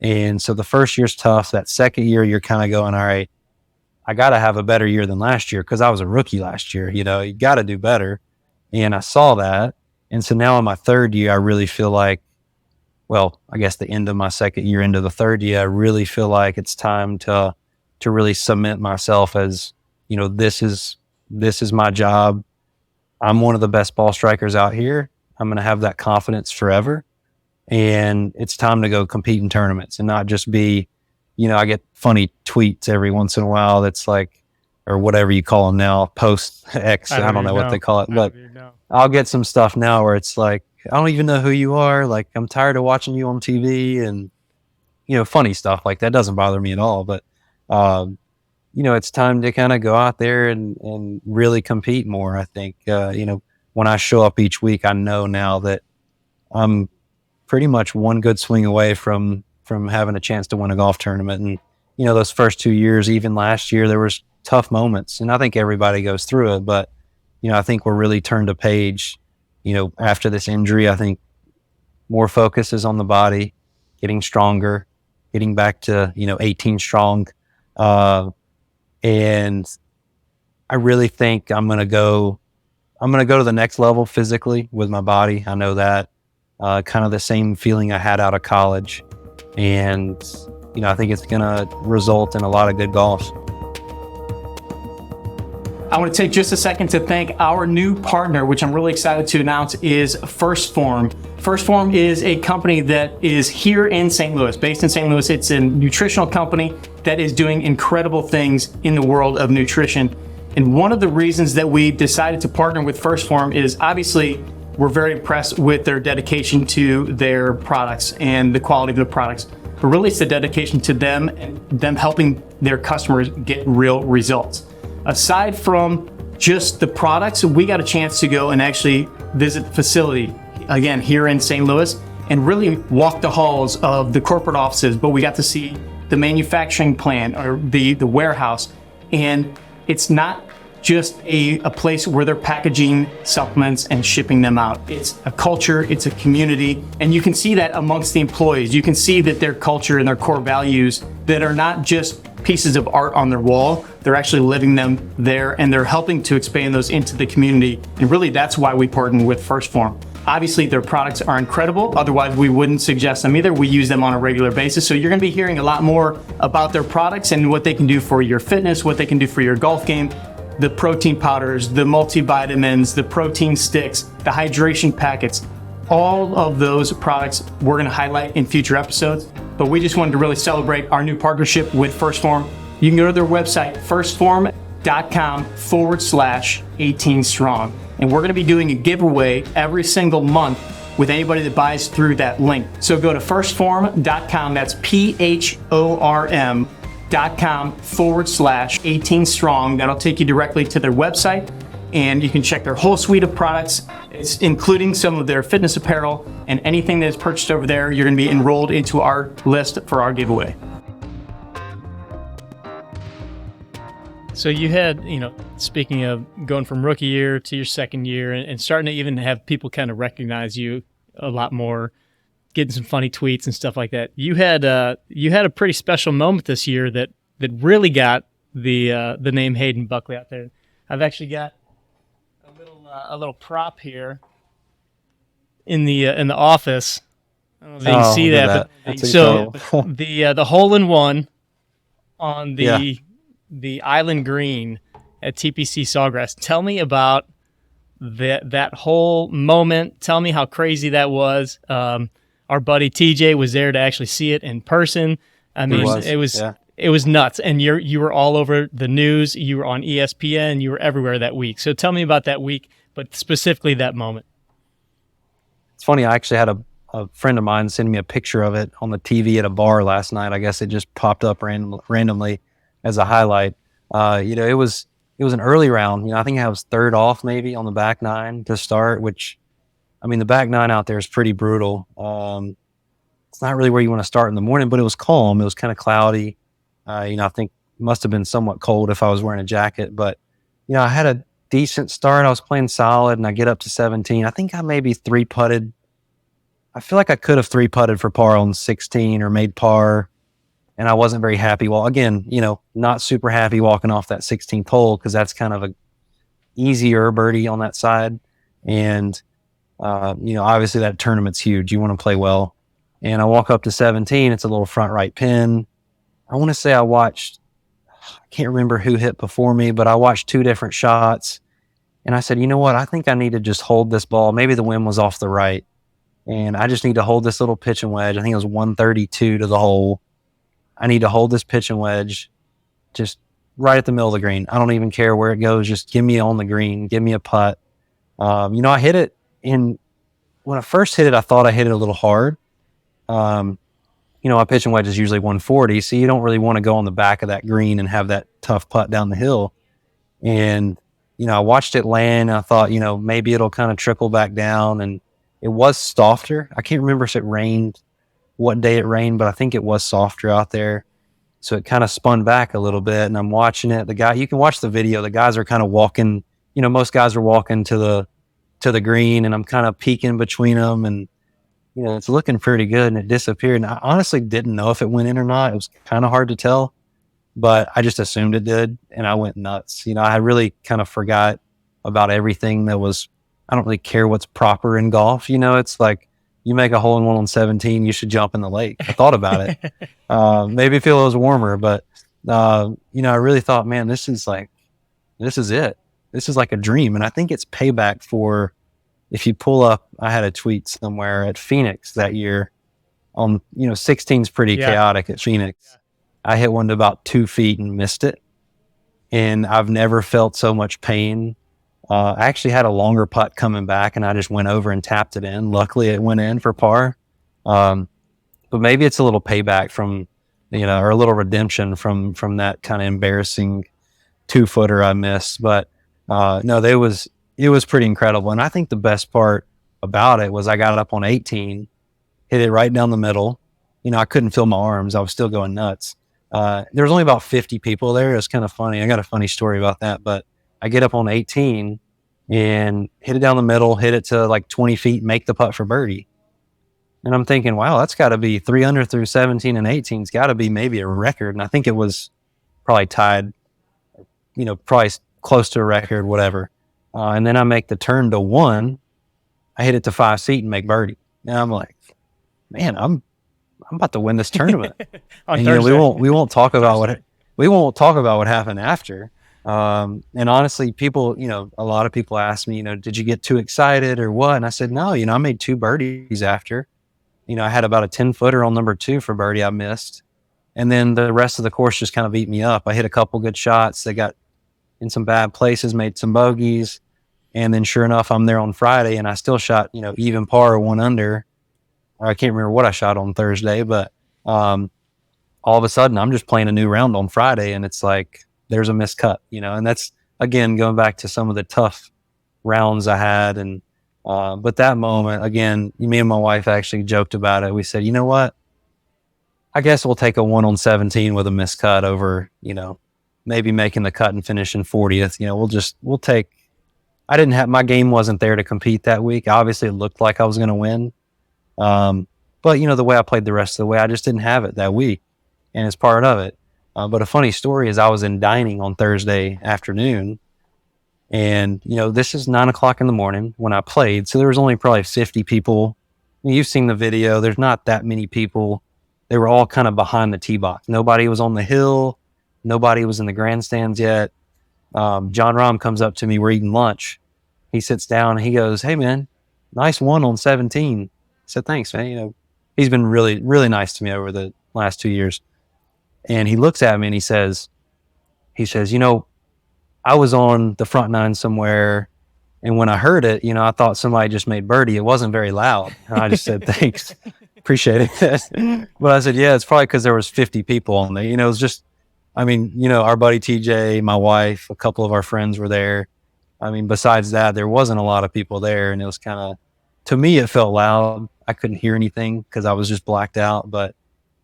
And so the first year's tough. That second year, you're kind of going, all right, I got to have a better year than last year, because I was a rookie last year. You got to do better. And I saw that. And so now in my third year, I really feel like, well, I guess the end of my second year into the third year, I really feel like it's time to really cement myself as, this is my job. I'm one of the best ball strikers out here. I'm going to have that confidence forever. And it's time to go compete in tournaments and not just be, I get funny tweets every once in a while that's like, or whatever you call them now, post X. I don't know what they call it, but I'll get some stuff now where it's like, I don't even know who you are. Like, I'm tired of watching you on TV, and, funny stuff like that doesn't bother me at all. But, it's time to kind of go out there and really compete more. I think, when I show up each week, I know now that I'm pretty much one good swing away from having a chance to win a golf tournament. And, those first 2 years, even last year, there was tough moments, and I think everybody goes through it, but, I think we're really turned a page, after this injury. I think more focus is on the body, getting stronger, getting back to, 18 strong. And I really think I'm going to go to the next level physically with my body. I know that, kind of the same feeling I had out of college. And, I think it's going to result in a lot of good golf. I want to take just a second to thank our new partner, which I'm really excited to announce, is First Form. First Form is a company that is here in St. Louis, based in St. Louis. It's a nutritional company that is doing incredible things in the world of nutrition. And one of the reasons that we decided to partner with First Form is, obviously, we're very impressed with their dedication to their products and the quality of the products. But really, it's the dedication to them and them helping their customers get real results. Aside from just the products, we got a chance to go and actually visit the facility, again, here in St. Louis, and really walk the halls of the corporate offices. But we got to see the manufacturing plant, or the warehouse. And it's not just a place where they're packaging supplements and shipping them out. It's a culture, it's a community, and you can see that amongst the employees. You can see that their culture and their core values that are not just pieces of art on their wall, they're actually living them there, and they're helping to expand those into the community. And really, that's why we partner with First Form. Obviously, their products are incredible. Otherwise, we wouldn't suggest them either. We use them on a regular basis. So you're gonna be hearing a lot more about their products and what they can do for your fitness, what they can do for your golf game. The protein powders, the multivitamins, the protein sticks, the hydration packets, all of those products we're gonna highlight in future episodes. But we just wanted to really celebrate our new partnership with First Form. You can go to their website, firstform.com, firstform.com/18 strong. And we're going to be doing a giveaway every single month with anybody that buys through that link. So go to firstform.com, that's PHORM.com/18 strong. That'll take you directly to their website, and you can check their whole suite of products. It's including some of their fitness apparel, and anything that is purchased over there, you're going to be enrolled into our list for our giveaway. So you had, speaking of going from rookie year to your second year and starting to even have people kind of recognize you a lot more, getting some funny tweets and stuff like that. You had a pretty special moment this year that really got the name Hayden Buckley out there. I've actually got a little prop here in the office. I don't know if you can see that. But so the hole in one on the island green at TPC Sawgrass. Tell me about that whole moment. Tell me how crazy that was. Our buddy TJ was there to actually see it in person. I mean, it was nuts. And you were all over the news. You were on ESPN. You were everywhere that week. So tell me about that week, but specifically that moment. It's funny. I actually had a friend of mine send me a picture of it on the TV at a bar last night. I guess it just popped up randomly as a highlight. It was an early round. I think I was third off maybe on the back nine to start, which, I mean, the back nine out there is pretty brutal. It's not really where you want to start in the morning, but it was calm. It was kind of cloudy. I think it must have been somewhat cold if I was wearing a jacket, but, I had a decent start. I was playing solid and I get up to 17. I think I maybe three putted. I feel like I could have three putted for par on 16 or made par. And I wasn't very happy. Well, again, not super happy walking off that 16th hole because that's kind of a easier birdie on that side. And, obviously that tournament's huge. You want to play well. And I walk up to 17. It's a little front right pin. I want to say I can't remember who hit before me, but I watched two different shots. And I said, you know what? I think I need to just hold this ball. Maybe the wind was off the right. And I just need to hold this little pitch and wedge. I think it was 132 to the hole. I need to hold this pitch and wedge just right at the middle of the green. I don't even care where it goes. Just give me on the green. Give me a putt. I hit it when I first hit it, I thought I hit it a little hard. A pitch and wedge is usually 140. So you don't really want to go on the back of that green and have that tough putt down the hill. And, I watched it land. And I thought, maybe it'll kind of trickle back down. And it was softer. I can't remember if it rained, what day it rained, but I think it was softer out there. So it kind of spun back a little bit and I'm watching it. You can watch the video. The guys are kind of walking, most guys are walking to the green and I'm kind of peeking between them and, it's looking pretty good and it disappeared. And I honestly didn't know if it went in or not. It was kind of hard to tell, but I just assumed it did. And I went nuts. I really kind of forgot about everything that was, I don't really care what's proper in golf. It's like, you make a hole in one on 17, you should jump in the lake. I thought about it. Maybe feel it was warmer, but, I really thought, man, this is it. This is like a dream. And I think it's payback for, if you pull up, I had a tweet somewhere at Phoenix that year on, 16's pretty chaotic at Phoenix. Yeah. I hit one to about 2 feet and missed it. And I've never felt so much pain. I actually had a longer putt coming back and I just went over and tapped it in. Luckily it went in for par. But maybe it's a little payback from, or a little redemption from that kind of embarrassing 2-footer I missed. But, no, it was pretty incredible. And I think the best part about it was I got up on 18, hit it right down the middle. I couldn't feel my arms. I was still going nuts. There was only about 50 people there. It was kind of funny. I got a funny story about that, but I get up on 18 and hit it down the middle, hit it to like 20 feet, make the putt for birdie. And I'm thinking, wow, that's got to be 3 under through 17 and 18. It's got to be maybe a record. And I think it was probably tied, probably close to a record, whatever. And then I make the turn to 1. I hit it to 5 feet and make birdie. And I'm like, man, I'm about to win this tournament. And, we won't talk about what happened after. And honestly, people, a lot of people ask me, did you get too excited or what? And I said, no, I made 2 birdies after. I had about a 10-footer on number 2 for birdie I missed. And then the rest of the course just kind of beat me up. I hit a couple good shots that got in some bad places, made some bogeys. And then sure enough, I'm there on Friday and I still shot, even par or 1 under. I can't remember what I shot on Thursday, but all of a sudden I'm just playing a new round on Friday and it's like, there's a miscut, and that's, again, going back to some of the tough rounds I had. And, but that moment, again, me and my wife actually joked about it. We said, you know what? I guess we'll take a 1 on 17 with a miscut over, maybe making the cut and finishing 40th. We'll take, my game wasn't there to compete that week. Obviously it looked like I was going to win. But the way I played the rest of the way, I just didn't have it that week. And it's part of it. But a funny story is I was in dining on Thursday afternoon and, this is 9:00 in the morning when I played. So there was only probably 50 people. You've seen the video. There's not that many people. They were all kind of behind the tee box. Nobody was on the hill. Nobody was in the grandstands yet. John Rahm comes up to me. We're eating lunch. He sits down and he goes, "Hey man, nice 1 on 17. I said, "Thanks, man." He's been really, really nice to me over the last 2 years. And he looks at me and he says, I was on the front nine somewhere. And when I heard it, I thought somebody just made birdie. It wasn't very loud. And I just said, "Thanks. Appreciate it." But I said, yeah, it's probably because there was 50 people on there. It was just, our buddy TJ, my wife, a couple of our friends were there. Besides that, there wasn't a lot of people there. And it was kind of, to me, it felt loud. I couldn't hear anything because I was just blacked out. But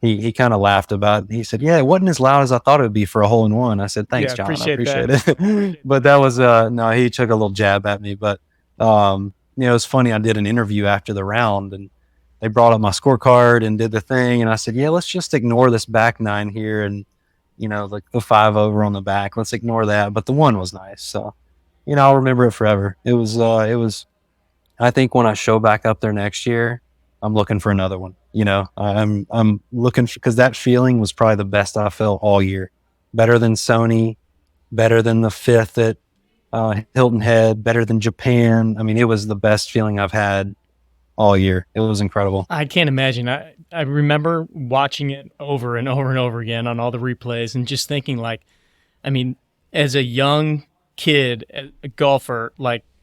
he kind of laughed about it. He said, "Yeah, it wasn't as loud as I thought it would be for a hole in one." I said, "Thanks, Yeah, John. I appreciate that. it." But that was, no, he took a little jab at me. But, it was funny. I did an interview after the round and they brought up my scorecard and did the thing. And I said, "Yeah, let's just ignore this back nine here. And, like the 5 over on the back, let's ignore that." But the 1 was nice. So, I'll remember it forever. It was, I think when I show back up there next year, I'm looking for another one. I'm looking because that feeling was probably the best I felt all year. Better than Sony, better than the 5th at Hilton Head, better than Japan. It was the best feeling I've had all year. It was incredible. I can't imagine. I remember watching it over and over and over again on all the replays and just thinking as a young kid, a golfer,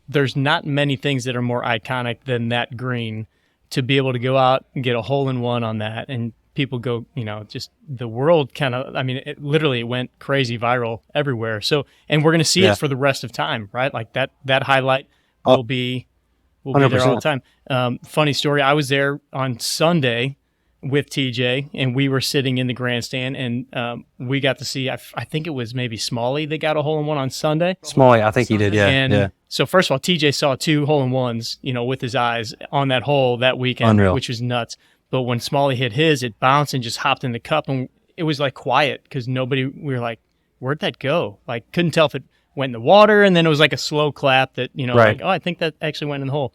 there's not many things that are more iconic than that green. To be able to go out and get a hole in one on that and people go, just the world kind of, it literally went crazy viral everywhere. So, and we're going to see it for the rest of time, right? Like that highlight will be there all the time. Funny story. I was there on Sunday with TJ and we were sitting in the grandstand and we got to see, I think it was maybe Smalley that got a hole in one on Sunday. Smalley, I think he did. Yeah. And so first of all, TJ saw 2 hole in ones, with his eyes on that hole that weekend, Unreal. Which was nuts. But when Smalley hit his, it bounced and just hopped in the cup and it was like quiet because we were like, where'd that go? Like couldn't tell if it went in the water and then it was like a slow clap that, right. Like, oh, I think that actually went in the hole.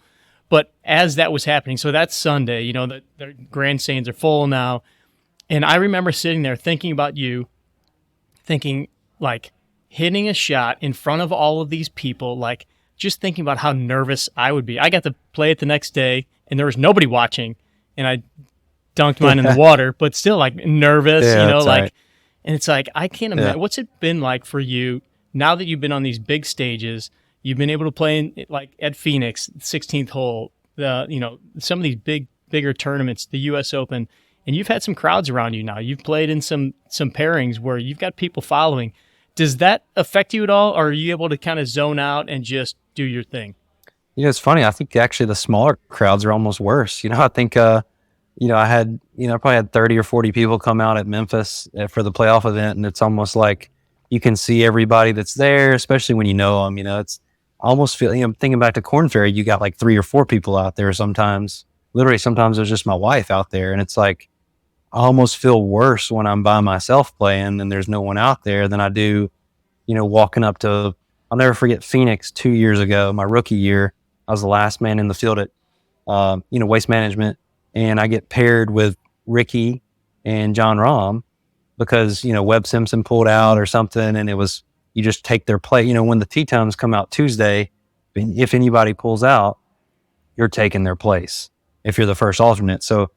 But as that was happening, so that's Sunday, the grandstands are full now. And I remember sitting there thinking about you, thinking like hitting a shot in front of all of these people, like just thinking about how nervous I would be. I got to play it the next day and there was nobody watching and I dunked mine in the water, but still like nervous, right. And it's like, I can't imagine. What's it been like for you now that you've been on these big stages? You've been able to play in, like at Phoenix, 16th hole, some of these bigger tournaments, the U.S. Open, and you've had some crowds around you now. You've played in some pairings where you've got people following. Does that affect you at all, or are you able to kind of zone out and just do your thing? It's funny. I think actually the smaller crowds are almost worse. I think, I had, probably had 30 or 40 people come out at Memphis for the playoff event, and it's almost like you can see everybody that's there, especially when you know them. It's I almost feel, thinking back to Corn Ferry, you got like 3 or 4 people out there sometimes. Literally, sometimes there's just my wife out there. And it's like, I almost feel worse when I'm by myself playing and there's no one out there than I do, walking up to, I'll never forget Phoenix 2 years ago, my rookie year. I was the last man in the field at, Waste Management. And I get paired with Ricky and John Rahm because, Webb Simpson pulled out or something. And it was, you just take their play. When the tee times come out Tuesday, if anybody pulls out, you're taking their place if you're the first alternate. So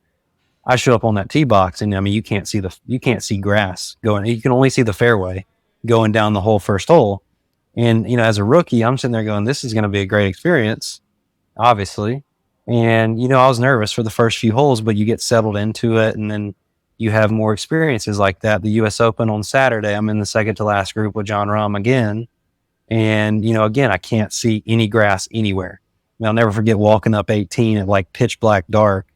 I show up on that tee box and you can't see grass going. You can only see the fairway going down the whole first hole. And, as a rookie, I'm sitting there going, this is going to be a great experience, obviously. And, I was nervous for the first few holes, but you get settled into it, and then you have more experiences like that. The US Open on Saturday, I'm in the second to last group with John Rahm again. And, again, I can't see any grass anywhere. I'll never forget walking up 18 at like pitch black dark.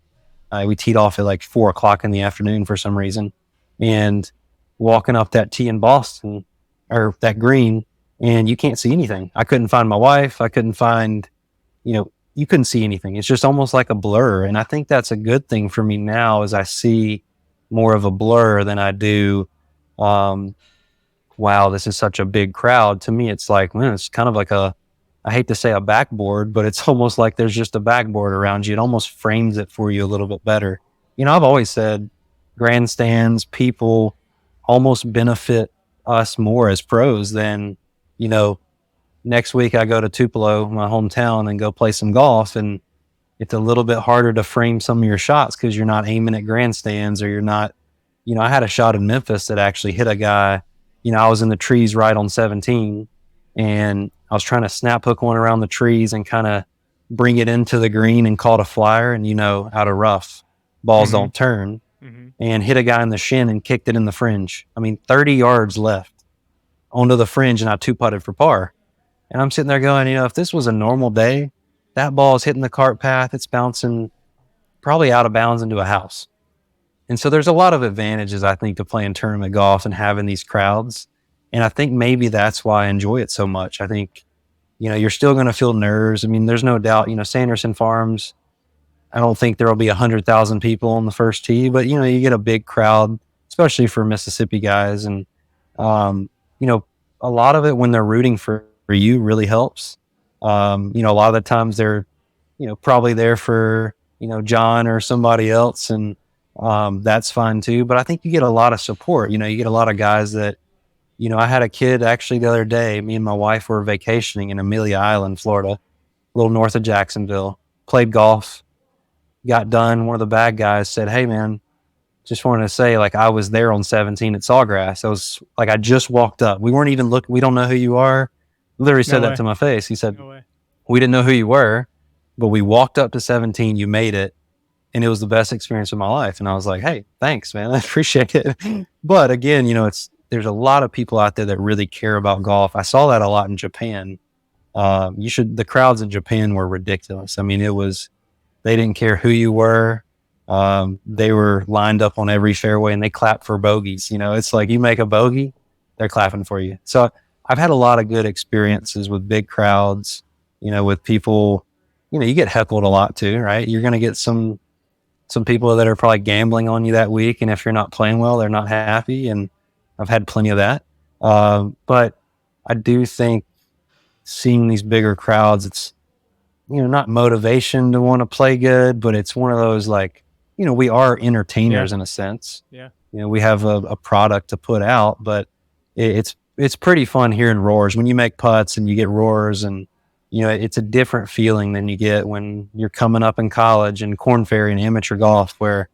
We teed off at like 4 o'clock in the afternoon for some reason, and walking up that tee in Boston, or that green, and you can't see anything. I couldn't find my wife. I couldn't find, you couldn't see anything. It's just almost like a blur. And I think that's a good thing for me now, as I see more of a blur than I do. Wow, this is such a big crowd. To me, it's like, man, it's kind of like I hate to say a backboard, but it's almost like there's just a backboard around you. It almost frames it for you a little bit better. I've always said grandstands, people almost benefit us more as pros than, next week I go to Tupelo, my hometown, and go play some golf. And it's a little bit harder to frame some of your shots because you're not aiming at grandstands, or you're not, I had a shot in Memphis that actually hit a guy. I was in the trees right on 17, and I was trying to snap hook one around the trees and kind of bring it into the green and caught a flyer. And, out of rough, balls don't turn, and hit a guy in the shin and kicked it in the fringe. 30 yards left onto the fringe, and I two putted for par. And I'm sitting there going, if this was a normal day, that ball is hitting the cart path. It's bouncing probably out of bounds into a house. And so there's a lot of advantages, I think, to playing tournament golf and having these crowds. And I think maybe that's why I enjoy it so much. I think, you're still going to feel nerves. There's no doubt, Sanderson Farms, I don't think there'll be 100,000 people on the first tee, but, you get a big crowd, especially for Mississippi guys. And, a lot of it when they're rooting for you really helps. A lot of the times they're, probably there for, John or somebody else. And, that's fine too. But I think you get a lot of support. You get a lot of guys that, I had a kid actually the other day. Me and my wife were vacationing in Amelia Island, Florida, a little north of Jacksonville, played golf, got done. One of the bad guys said, "Hey man, just wanted to say, like, I was there on 17 at Sawgrass. I was like, I just walked up. We weren't even looking. We don't know who you are." Literally said that to my face. He said, "We didn't know who you were, but we walked up to 17. You made it. And it was the best experience of my life." And I was like, "Hey, thanks, man. I appreciate it." But again, there's a lot of people out there that really care about golf. I saw that a lot in Japan. The crowds in Japan were ridiculous. They didn't care who you were. They were lined up on every fairway, and they clapped for bogeys. It's like you make a bogey, they're clapping for you. So I've had a lot of good experiences with big crowds, with people, you get heckled a lot too, right? You're going to get some people that are probably gambling on you that week. And if you're not playing well, they're not happy. And I've had plenty of that. But I do think seeing these bigger crowds, it's, not motivation to want to play good, but it's one of those, like, we are entertainers in a sense. Yeah. We have a product to put out, but it's pretty fun hearing roars when you make putts and you get roars. And, it's a different feeling than you get when you're coming up in college and Corn Ferry and amateur golf, where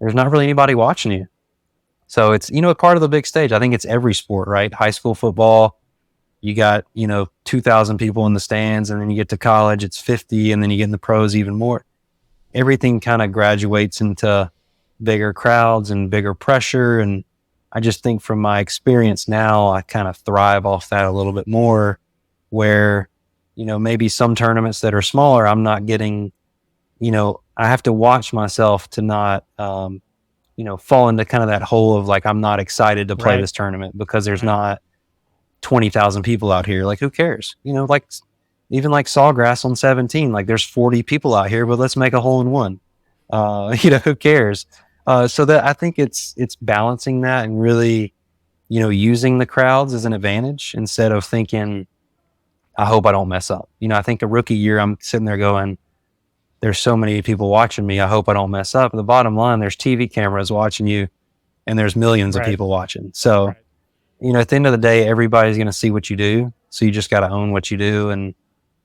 there's not really anybody watching you. So it's, a part of the big stage. I think it's every sport, right? High school football, you got, 2,000 people in the stands, and then you get to college, it's 50, and then you get in the pros even more. Everything kind of graduates into bigger crowds and bigger pressure. And I just think from my experience now, I kind of thrive off that a little bit more, where, maybe some tournaments that are smaller, I'm not getting, I have to watch myself to not, fall into kind of that hole of, like, I'm not excited to play this tournament because there's not 20,000 people out here. Like, who cares? Like, even like Sawgrass on 17, like, there's 40 people out here, but let's make a hole in one. Who cares? So that, I think it's balancing that and really, using the crowds as an advantage instead of thinking, I hope I don't mess up. I think a rookie year, I'm sitting there going, there's so many people watching me, I hope I don't mess up. And the bottom line, there's TV cameras watching you, and there's millions of people watching. So, at the end of the day, everybody's going to see what you do. So you just got to own what you do. And,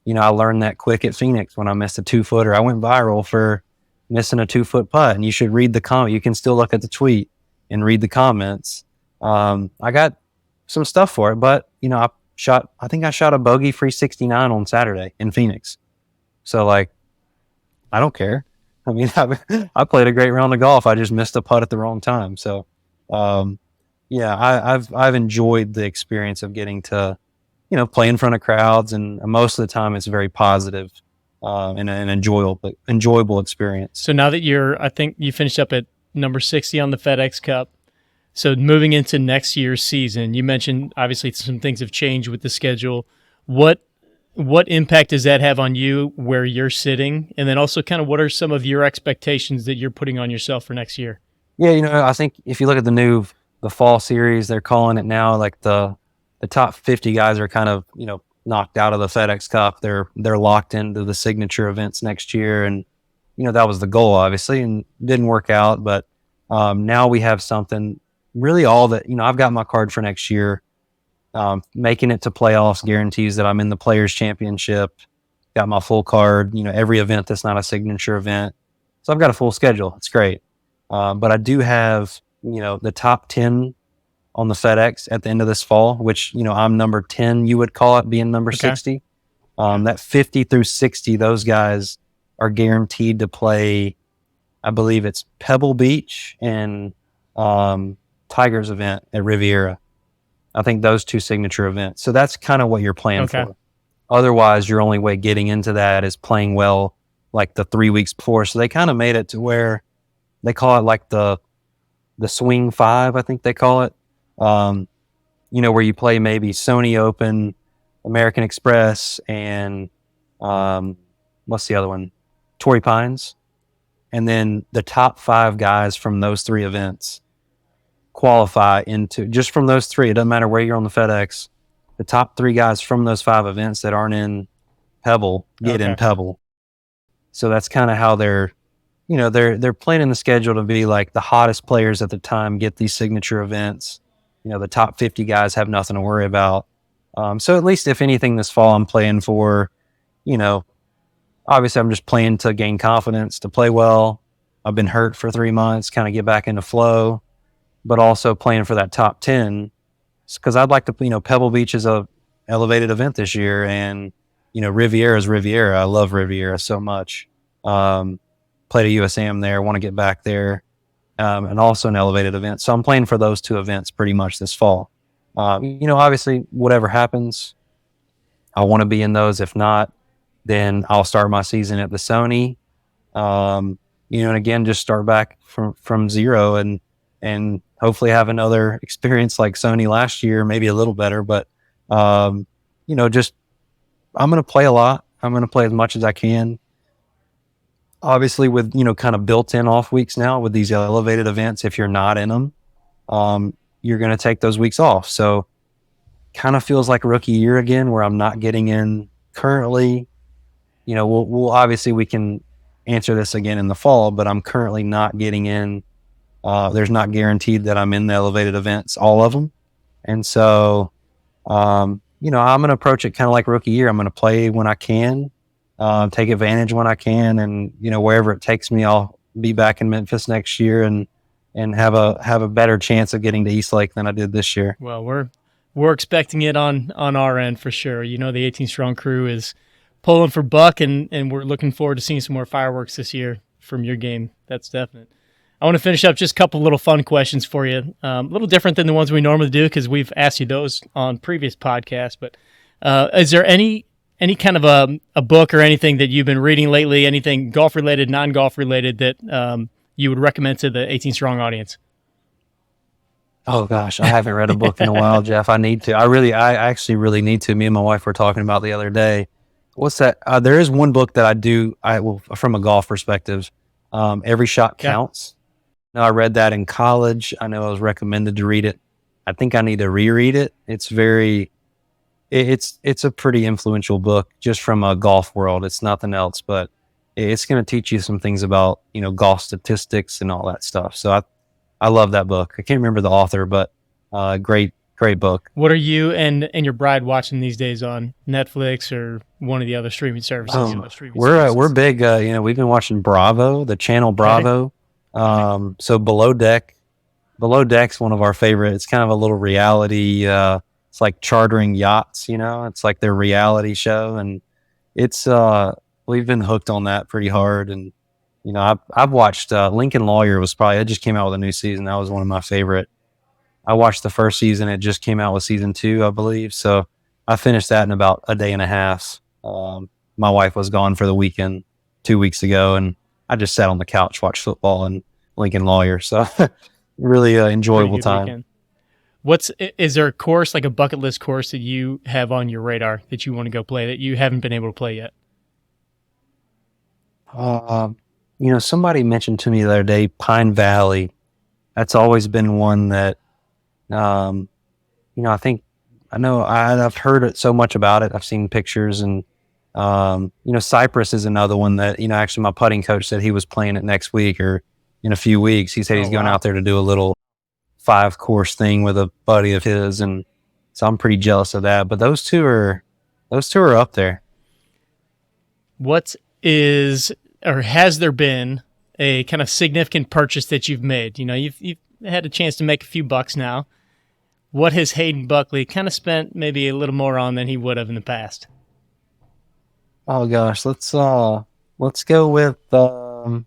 I learned that quick at Phoenix when I missed a 2-footer. I went viral for missing a 2-foot putt, and you should read the comment. You can still look at the tweet and read the comments. I got some stuff for it, but, I think I shot a bogey free 69 on Saturday in Phoenix. So like, I don't care. I mean, I played a great round of golf. I just missed a putt at the wrong time. So, yeah, I've enjoyed the experience of getting to, play in front of crowds, and most of the time it's very positive, and an enjoyable experience. So now that I think you finished up at number 60 on the FedEx Cup. So moving into next year's season, you mentioned obviously some things have changed with the schedule. What impact does that have on you where you're sitting? And then also kind of what are some of your expectations that you're putting on yourself for next year? Yeah, I think if you look at the fall series, they're calling it now, like the top 50 guys are kind of, knocked out of the FedEx Cup. They're locked into the signature events next year. And, that was the goal, obviously, and didn't work out. But now we have something really all that, I've got my card for next year. Making it to playoffs guarantees that I'm in the Players Championship. Got my full card, every event that's not a signature event. So I've got a full schedule. It's great. But I do have, the top 10 on the FedEx at the end of this fall, which, I'm number 10, you would call it, being number 60. That 50 through 60, those guys are guaranteed to play, I believe it's Pebble Beach and Tiger's event at Riviera. I think those two signature events. So that's kind of what you're playing for. Otherwise, your only way getting into that is playing well like the 3 weeks before. So they kind of made it to where they call it like the swing 5, I think they call it. Where you play maybe Sony Open, American Express, and what's the other one? Torrey Pines. And then the top 5 guys from those 3 events qualify into, just from those 3, it doesn't matter where you're on the FedEx, the top 3 guys from those 5 events that aren't in Pebble get in Pebble. So that's kind of how they're planning the schedule to be like the hottest players at the time get these signature events. The top 50 guys have nothing to worry about. So at least if anything this fall, I'm playing for, obviously I'm just playing to gain confidence, to play well. I've been hurt for 3 months, kind of get back into flow, but also playing for that top 10 because I'd like to, Pebble Beach is a elevated event this year, and, Riviera is Riviera. I love Riviera so much. Played a USAM there, want to get back there, and also an elevated event. So I'm playing for those 2 events pretty much this fall. Obviously whatever happens, I want to be in those. If not, then I'll start my season at the Sony, and again, just start back from zero and hopefully have another experience like Sony last year, maybe a little better. But, just I'm going to play a lot. I'm going to play as much as I can. Obviously with, kind of built-in off weeks now with these elevated events, if you're not in them, you're going to take those weeks off. So kind of feels like rookie year again, where I'm not getting in currently. We'll obviously we can answer this again in the fall, but I'm currently not getting in. There's not guaranteed that I'm in the elevated events, all of them. And so, I'm going to approach it kind of like rookie year. I'm going to play when I can, take advantage when I can. And, wherever it takes me, I'll be back in Memphis next year and have a better chance of getting to East Lake than I did this year. Well, we're expecting it on our end for sure. The 18 Strong crew is pulling for Buck, and we're looking forward to seeing some more fireworks this year from your game. That's definite. I want to finish up just a couple little fun questions for you. A little different than the ones we normally do because we've asked you those on previous podcasts. But is there any kind of a book or anything that you've been reading lately, anything golf-related, non-golf related that you would recommend to the 18 Strong audience? Oh gosh, I haven't read a book in a while, Jeff. I need to. I actually really need to. Me and my wife were talking about the other day. What's that? There is one book that I will, from a golf perspective, Every Shot Counts. No, I read that in college. I know I was recommended to read it. I think I need to reread it. It's a pretty influential book just from a golf world. It's nothing else, but it's going to teach you some things about, golf statistics and all that stuff. So I love that book. I can't remember the author, but great book. What are you and your bride watching these days on Netflix or one of the other streaming services? We're big. We've been watching Bravo, the channel Bravo. So Below Deck's one of our favorite. It's kind of a little reality it's like chartering yachts, you know, it's like their reality show. And it's, we've been hooked on that pretty hard. And, you know, I've watched, Lincoln Lawyer it just came out with a new season. That was one of my favorite. I watched the first season. It just came out with season 2, I believe. So I finished that in about a day and a half. My wife was gone for the weekend 2 weeks ago, and I just sat on the couch, watched football and Lincoln Lawyer. So really enjoyable time. Weekend. Is there a course, like a bucket list course that you have on your radar that you want to go play that you haven't been able to play yet? You know, somebody mentioned to me the other day, Pine Valley. That's always been one that, you know, I've heard it so much about it. I've seen pictures, and, you know, Cypress is another one that, you know, actually my putting coach said he was playing it next week or in a few weeks. He said he's going out there to do a little 5-course thing with a buddy of his. And so I'm pretty jealous of that, but those two are up there. What is, or has there been a kind of significant purchase that you've made? You know, you've had a chance to make a few bucks now. What has Hayden Buckley kind of spent maybe a little more on than he would have in the past? Oh gosh, let's go with a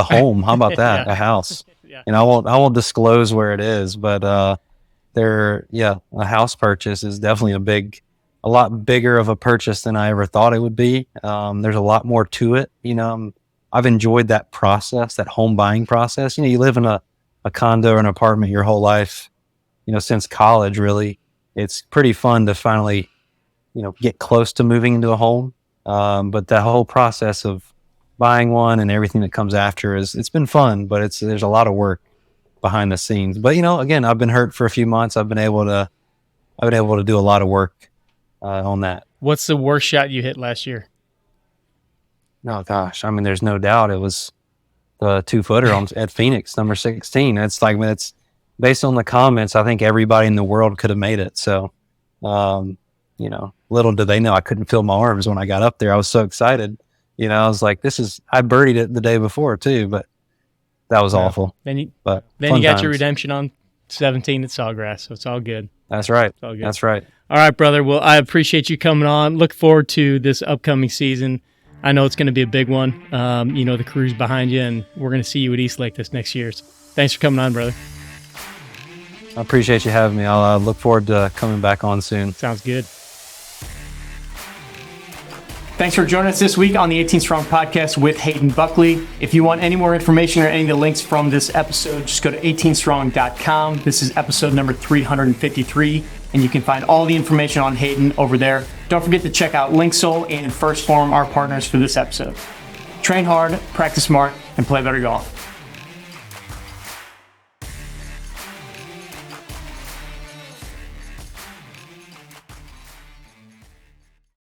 home. How about that? Yeah. A house. Yeah. And I won't disclose where it is, but a house purchase is definitely a lot bigger of a purchase than I ever thought it would be. There's a lot more to it. You know, I've enjoyed that process, that home buying process. You know, you live in a condo or an apartment your whole life, you know, since college, really. It's pretty fun to finally, you know, get close to moving into a home. But that whole process of buying one and everything that comes after it's been fun, but there's a lot of work behind the scenes. But, you know, again, I've been hurt for a few months. I've been able to do a lot of work on that. What's the worst shot you hit last year? Oh gosh, I mean, there's no doubt it was the 2-footer at Phoenix, number 16. It's based on the comments. I think everybody in the world could have made it. So, you know, little did they know I couldn't feel my arms when I got up there. I was so excited. You know, I was like, I birdied it the day before too, but that was awful. Then you got your redemption on 17 at Sawgrass, so it's all good. That's right. It's all good. That's right. All right, brother. Well, I appreciate you coming on. Look forward to this upcoming season. I know it's going to be a big one. You know, the crew's behind you, and we're going to see you at East Lake this next year. So thanks for coming on, brother. I appreciate you having me. I'll look forward to coming back on soon. Sounds good. Thanks for joining us this week on the 18 Strong Podcast with Hayden Buckley. If you want any more information or any of the links from this episode, just go to 18strong.com. This is episode number 353, and you can find all the information on Hayden over there. Don't forget to check out Linksole and First Form, our partners for this episode. Train hard, practice smart, and play better golf.